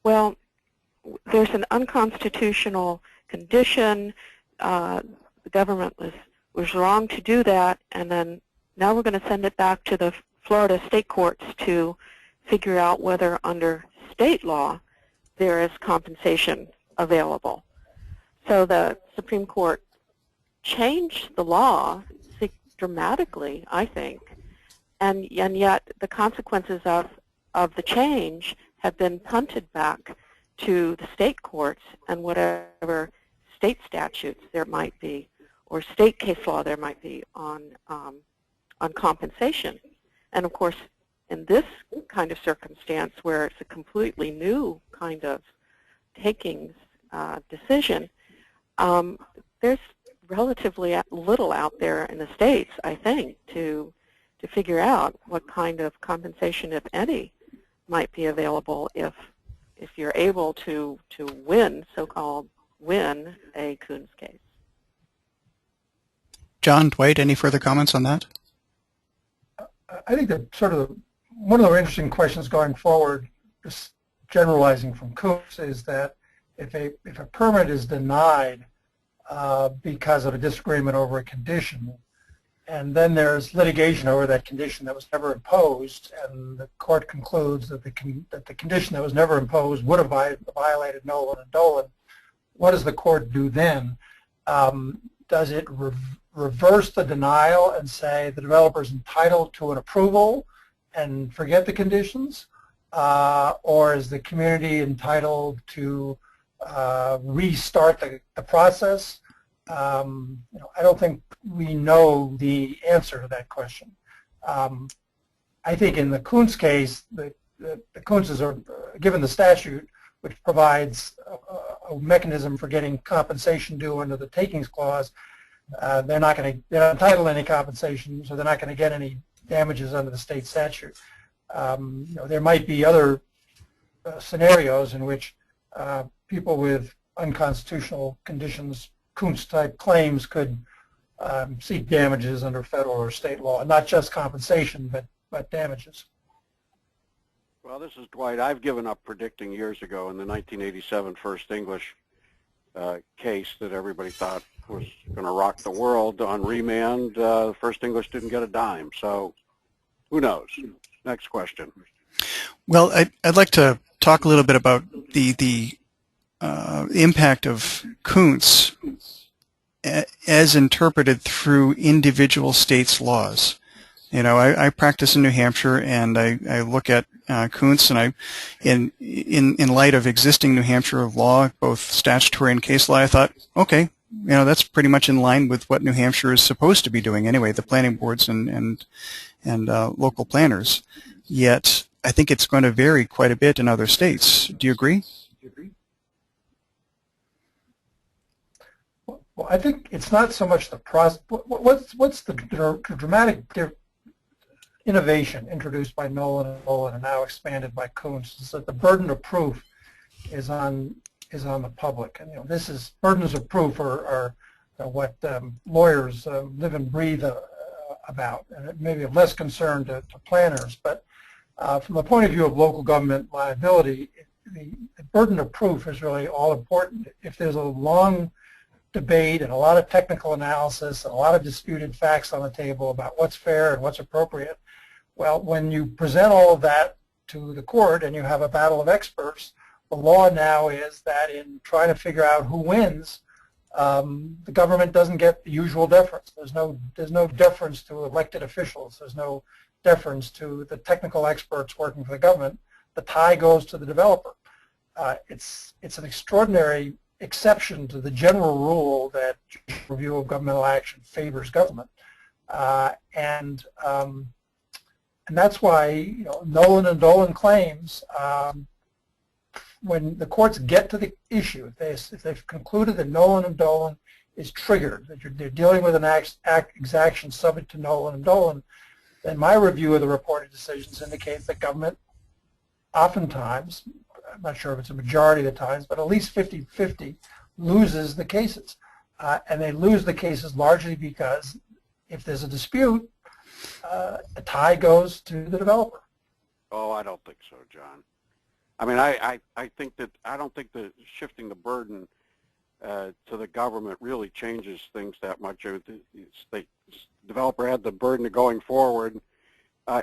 well, there's an unconstitutional condition. The government was wrong to do that, and then now we're going to send it back to the Florida state courts to figure out whether under state law there is compensation available. So the Supreme Court changed the law dramatically, I think, and yet the consequences of the change have been punted back to the state courts and whatever state statutes there might be or state case law there might be on compensation. And of course, in this kind of circumstance where it's a completely new kind of takings decision, there's relatively little out there in the states, I think, to figure out what kind of compensation, if any, might be available if you're able to win, so-called win, a Koontz case. John, Dwight, any further comments on that? I think that one of the interesting questions going forward, just generalizing from Koontz, is that if a permit is denied because of a disagreement over a condition, and then there's litigation over that condition that was never imposed, and the court concludes that the condition that was never imposed would have violated Nollan and Dolan, what does the court do then? Does it reverse the denial and say the developer is entitled to an approval and forget the conditions, or is the community entitled to restart the process? I don't think we know the answer to that question. I think in the Koontz case, the Koontzes are given the statute, which provides a mechanism for getting compensation due under the takings clause. They're not entitled to any compensation, so they're not going to get any damages under the state statute. There might be other scenarios in which people with unconstitutional conditions, Koontz-type claims, could seek damages under federal or state law, not just compensation, but damages. Well, this is Dwight. I've given up predicting years ago in the 1987 First English case that everybody thought was going to rock the world. On remand, First English didn't get a dime. So who knows? Next question. Well, I'd like to talk a little bit about the impact of Koontz as interpreted through individual states' laws. I practice in New Hampshire, and I look at Koontz, and in light of existing New Hampshire law, both statutory and case law, I thought, okay, that's pretty much in line with what New Hampshire is supposed to be doing anyway, the planning boards and local planners. Yet, I think it's going to vary quite a bit in other states. Do you agree? Well, I think it's not so much the process. What's the dramatic innovation introduced by Nolan and Dolan and now expanded by Koontz is that the burden of proof is on the public, and this is burdens of proof are what lawyers live and breathe about, and it may be of less concern to planners. But from the point of view of local government liability, the burden of proof is really all important. If there's a long debate and a lot of technical analysis and a lot of disputed facts on the table about what's fair and what's appropriate, well, when you present all of that to the court and you have a battle of experts, the law now is that in trying to figure out who wins, the government doesn't get the usual deference. There's no deference to elected officials. There's no deference to the technical experts working for the government. The tie goes to the developer. It's an extraordinary exception to the general rule that review of governmental action favors government, and that's why Nollan and Dolan claims, when the courts get to the issue, if they've concluded that Nollan and Dolan is triggered, that they're dealing with an exaction subject to Nollan and Dolan, then my review of the reported decisions indicates that government oftentimes, I'm not sure if it's a majority of the times, but at least 50-50 loses the cases. And they lose the cases largely because if there's a dispute, a tie goes to the developer. Oh, I don't think so, John. I mean, I don't think that shifting the burden to the government really changes things that much. The developer had the burden of going forward.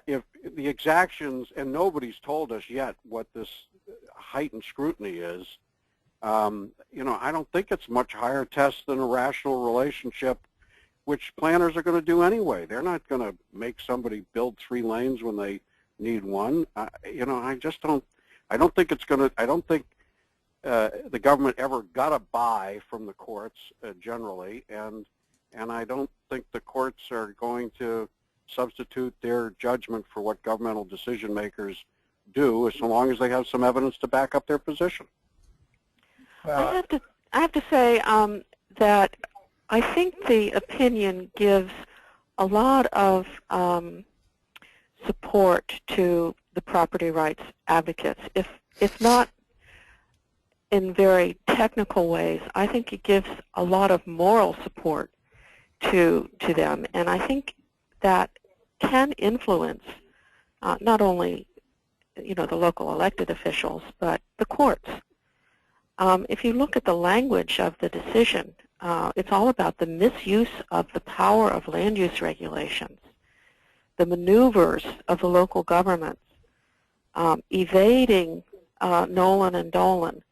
If the exactions, and nobody's told us yet what this heightened scrutiny is, I don't think it's much higher test than a rational relationship, which planners are going to do anyway. They're not going to make somebody build 3 lanes when they need one. I don't think the government ever got a buy from the courts generally, and I don't think the courts are going to substitute their judgment for what governmental decision makers do, as long as they have some evidence to back up their position. I have to say that I think the opinion gives a lot of support to the property rights advocates. If not in very technical ways, I think it gives a lot of moral support to them, and I think that can influence not only the local elected officials, but the courts. If you look at the language of the decision, it's all about the misuse of the power of land use regulations, the maneuvers of the local governments, evading Nolan and Dolan.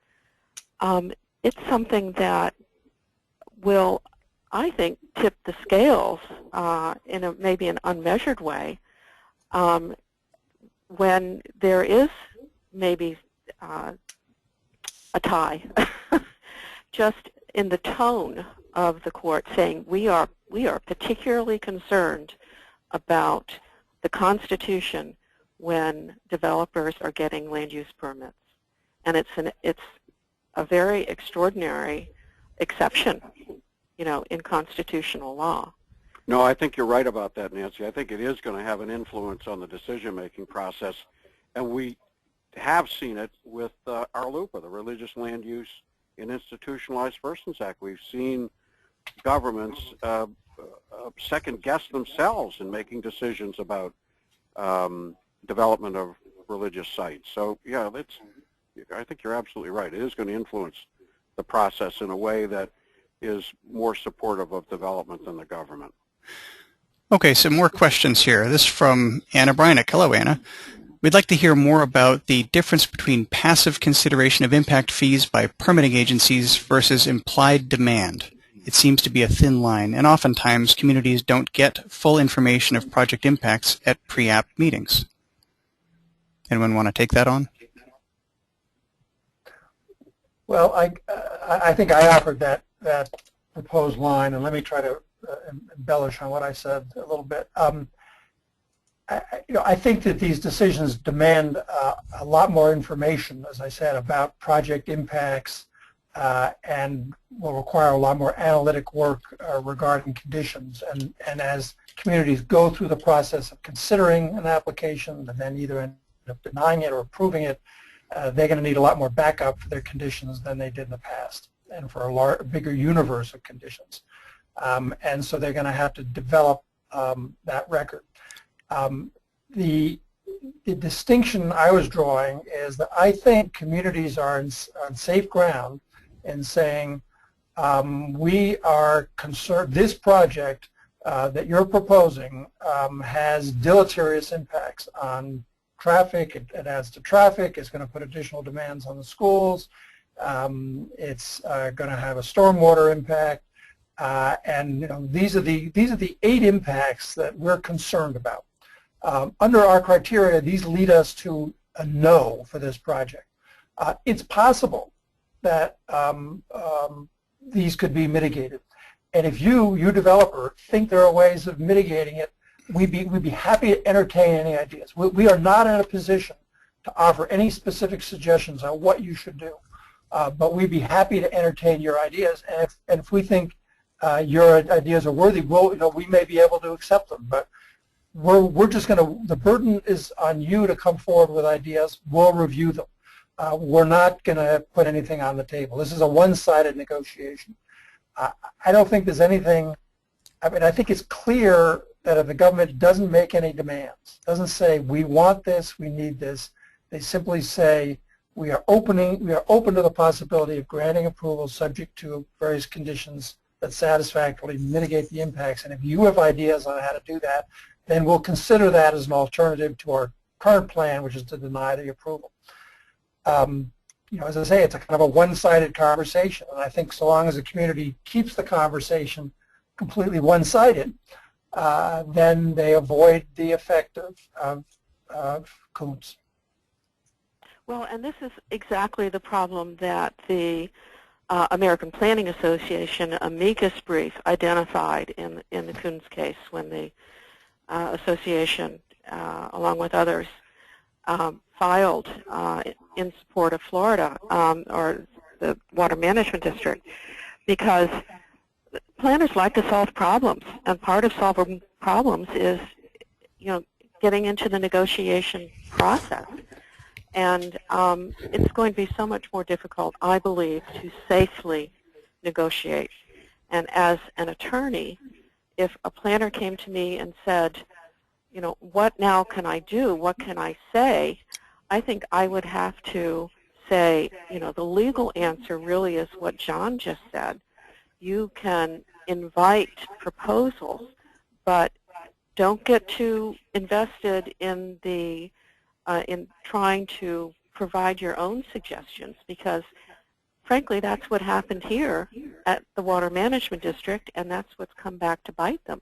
It's something that will, I think, tip the scales in maybe an unmeasured way when there is maybe a tie, just in the tone of the court saying we are particularly concerned about the Constitution when developers are getting land use permits, and it's a very extraordinary exception, in constitutional law. No, I think you're right about that, Nancy. I think it is going to have an influence on the decision-making process, and we have seen it with our LUPA, the Religious Land Use and Institutionalized Persons Act. We've seen governments second-guess themselves in making decisions about development of religious sites. So, yeah, I think you're absolutely right. It is going to influence the process in a way that is more supportive of development than the government. Okay, some more questions here. This is from Anna Brynick. Hello, Anna. We'd like to hear more about the difference between passive consideration of impact fees by permitting agencies versus implied demand. It seems to be a thin line, and oftentimes communities don't get full information of project impacts at pre-app meetings. Anyone want to take that on? Well, I think I offered that proposed line, and let me try to embellish on what I said a little bit. I think that these decisions demand a lot more information, as I said, about project impacts, and will require a lot more analytic work regarding conditions. And as communities go through the process of considering an application and then either end up denying it or approving it, they're going to need a lot more backup for their conditions than they did in the past, and for a bigger universe of conditions. And so they're going to have to develop that record. The distinction I was drawing is that I think communities are on safe ground in saying we are concerned, this project that you're proposing has deleterious impacts on traffic. It adds to traffic. It's going to put additional demands on the schools. It's going to have a stormwater impact. And these are the 8 impacts that we're concerned about. Under our criteria, these lead us to a no for this project. It's possible that these could be mitigated, and if you developer think there are ways of mitigating it, we'd be happy to entertain any ideas. We are not in a position to offer any specific suggestions on what you should do, but we'd be happy to entertain your ideas, and if we think your ideas are worthy, we may be able to accept them. But we're just going to, the burden is on you to come forward with ideas. We'll review them. We're not going to put anything on the table. This is a one-sided negotiation. I don't think there's anything, I think it's clear that if the government doesn't make any demands, doesn't say we want this, we need this, they simply say we are open to the possibility of granting approval subject to various conditions that satisfactorily mitigate the impacts. And if you have ideas on how to do that, then we'll consider that as an alternative to our current plan, which is to deny the approval. As I say, it's a kind of a one-sided conversation, and I think so long as the community keeps the conversation completely one-sided, then they avoid the effect of Koontz. Well, and this is exactly the problem that the American Planning Association amicus brief identified in the Koontz case, when the association, along with others, filed in support of Florida, or the Water Management District, because planners like to solve problems, and part of solving problems is, getting into the negotiation process. And it's going to be so much more difficult, I believe, to safely negotiate. And as an attorney, if a planner came to me and said, what now can I do? What can I say? I think I would have to say, the legal answer really is what John just said. You can invite proposals, but don't get too invested in the in trying to provide your own suggestions, because frankly that's what happened here at the Water Management District, and that's what's come back to bite them.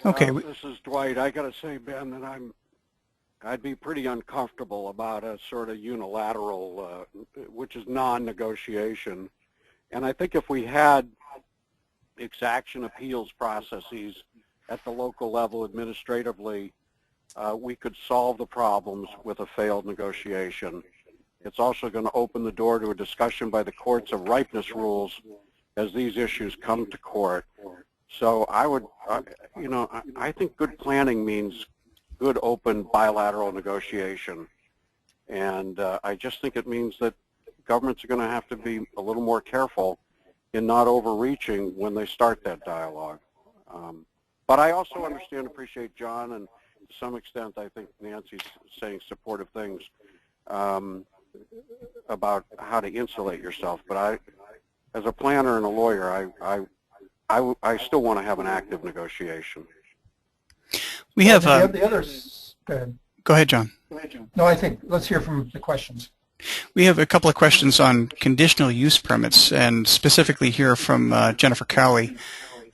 Okay. This is Dwight. I got to say, Ben, that I'd be pretty uncomfortable about a sort of unilateral, which is non-negotiation. And I think if we had exaction appeals processes at the local level administratively, we could solve the problems with a failed negotiation. It's also going to open the door to a discussion by the courts of ripeness rules as these issues come to court. So I would, I think good planning means good open bilateral negotiation. And I just think it means that governments are going to have to be a little more careful in not overreaching when they start that dialogue. But I also understand and appreciate John, and to some extent I think Nancy's saying supportive things about how to insulate yourself. But as a planner and a lawyer, I still want to have an active negotiation. We have the others. Go ahead. Go ahead, John. No, I think let's hear from the questions. We have a couple of questions on conditional use permits, and specifically here from Jennifer Cowley.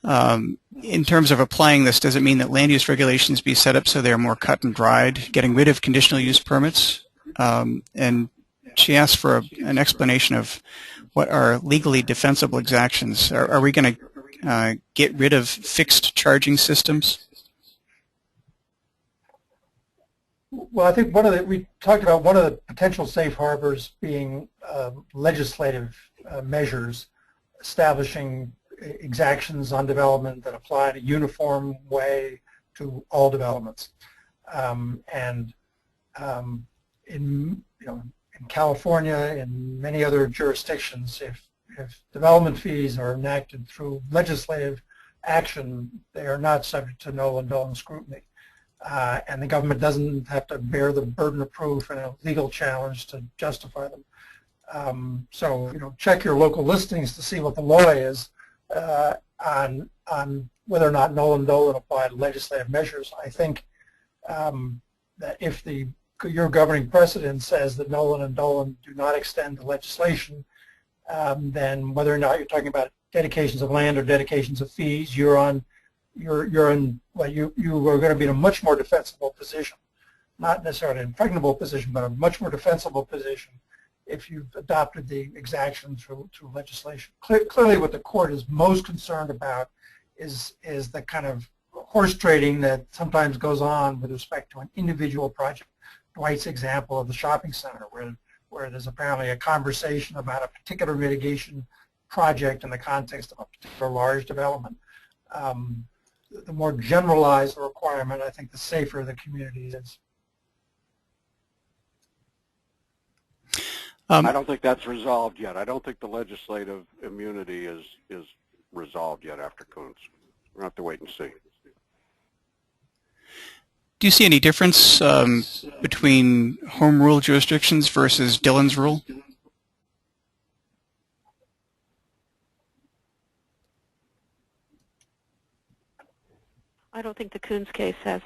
In terms of applying this, does it mean that land use regulations be set up so they're more cut and dried, getting rid of conditional use permits? And she asked for an explanation of what are legally defensible exactions. Are we going to get rid of fixed charging systems? Well, I think we talked about one of the potential safe harbors being legislative measures establishing exactions on development that apply in a uniform way to all developments. In California, in many other jurisdictions, if development fees are enacted through legislative action, they are not subject to Nollan and Dolan scrutiny. And the government doesn't have to bear the burden of proof and a legal challenge to justify them. So, check your local listings to see what the law is on whether or not Nollan and Dolan apply to legislative measures. I think that if your governing precedent says that Nollan and Dolan do not extend to legislation, then whether or not you're talking about dedications of land or dedications of fees, you are going to be in a much more defensible position, not necessarily an impregnable position, but a much more defensible position if you've adopted the exaction through legislation. Clearly what the court is most concerned about is the kind of horse trading that sometimes goes on with respect to an individual project. Dwight's example of the shopping center, where there's apparently a conversation about a particular mitigation project in the context of a particular large development. The more generalized the requirement, I think the safer the community is. I don't think that's resolved yet. I don't think the legislative immunity is resolved yet after Koontz. We're going to have to wait and see. Do you see any difference between home rule jurisdictions versus Dillon's rule? I don't think the Koontz case has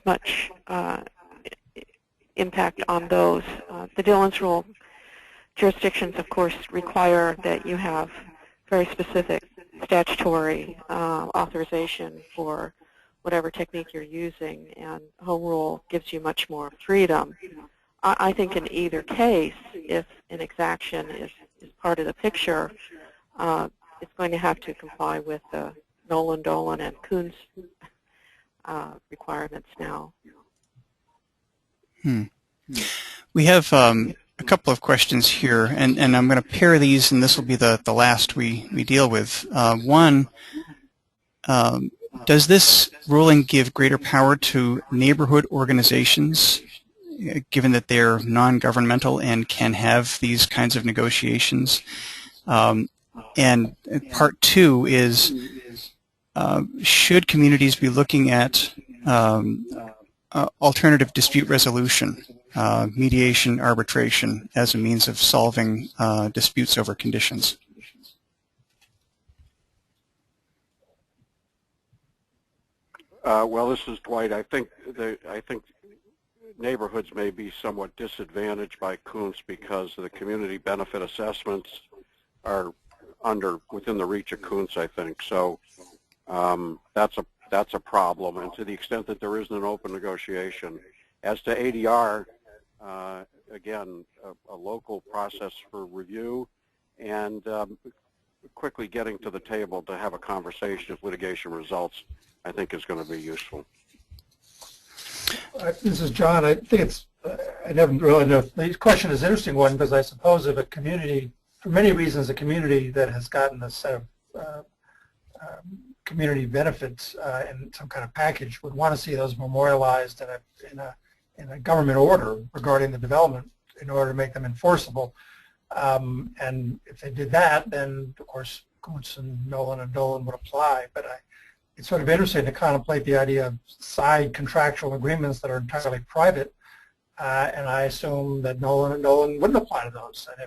much impact on those. The Dillon's rule jurisdictions, of course, require that you have very specific statutory authorization for whatever technique you're using, and home rule gives you much more freedom. I think in either case, if an exaction is part of the picture, it's going to have to comply with the Nolan, Dolan, and Koontz requirements now. We have a couple of questions here, and I'm going to pair these, and this will be the last we deal with. One, does this ruling give greater power to neighborhood organizations, given that they're non-governmental and can have these kinds of negotiations? And part two is, should communities be looking at alternative dispute resolution, mediation, arbitration, as a means of solving disputes over conditions? Well, this is Dwight. I think neighborhoods may be somewhat disadvantaged by Koontz because the community benefit assessments are within the reach of Koontz, I think. So that's that's a problem. And to the extent that there isn't an open negotiation. As to ADR, again, a local process for review and quickly getting to the table to have a conversation if litigation results, I think is going to be useful. This is John. I think it's, I never really know. The question is an interesting one because I suppose if a community, for many reasons, a community that has gotten a set of community benefits in some kind of package would want to see those memorialized in a government order regarding the development in order to make them enforceable. And if they did that, then of course Koontz and Nollan and Dolan would apply. But it's sort of interesting to contemplate the idea of side contractual agreements that are entirely private. And I assume that Nollan and Dolan wouldn't apply to those. And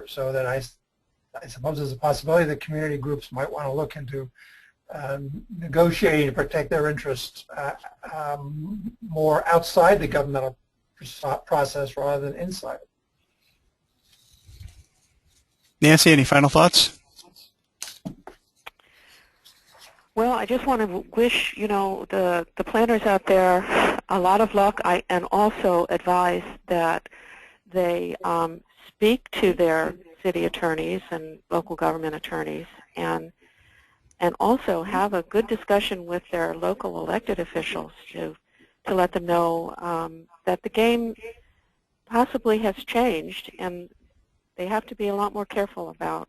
so that I suppose there's a possibility that community groups might want to look into negotiating to protect their interests more outside the governmental process rather than inside it. Nancy, any final thoughts? Well, I just want to wish, the planners out there a lot of luck, and also advise that they speak to their city attorneys and local government attorneys, and also have a good discussion with their local elected officials to let them know that the game possibly has changed, and they have to be a lot more careful about,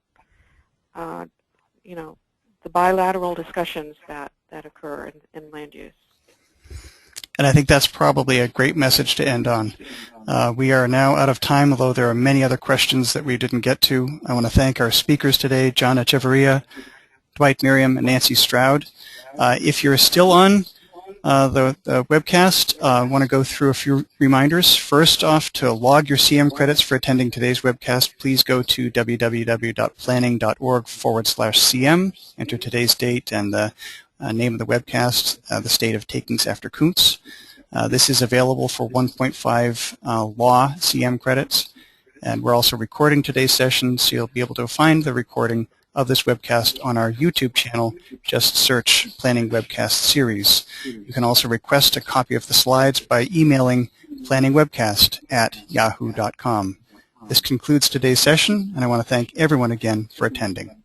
the bilateral discussions that occur in land use. And I think that's probably a great message to end on. We are now out of time, although there are many other questions that we didn't get to. I want to thank our speakers today, John Echeverria, Dwight, Merriam, and Nancy Stroud. If you're still on the webcast, I want to go through a few reminders. First off, to log your CM credits for attending today's webcast, please go to www.planning.org/CM, enter today's date and the name of the webcast, the state of takings after Koontz. This is available for 1.5 law CM credits, and we're also recording today's session, so you'll be able to find the recording of this webcast on our YouTube channel. Just search Planning Webcast Series. You can also request a copy of the slides by emailing planningwebcast@yahoo.com. This concludes today's session, and I want to thank everyone again for attending.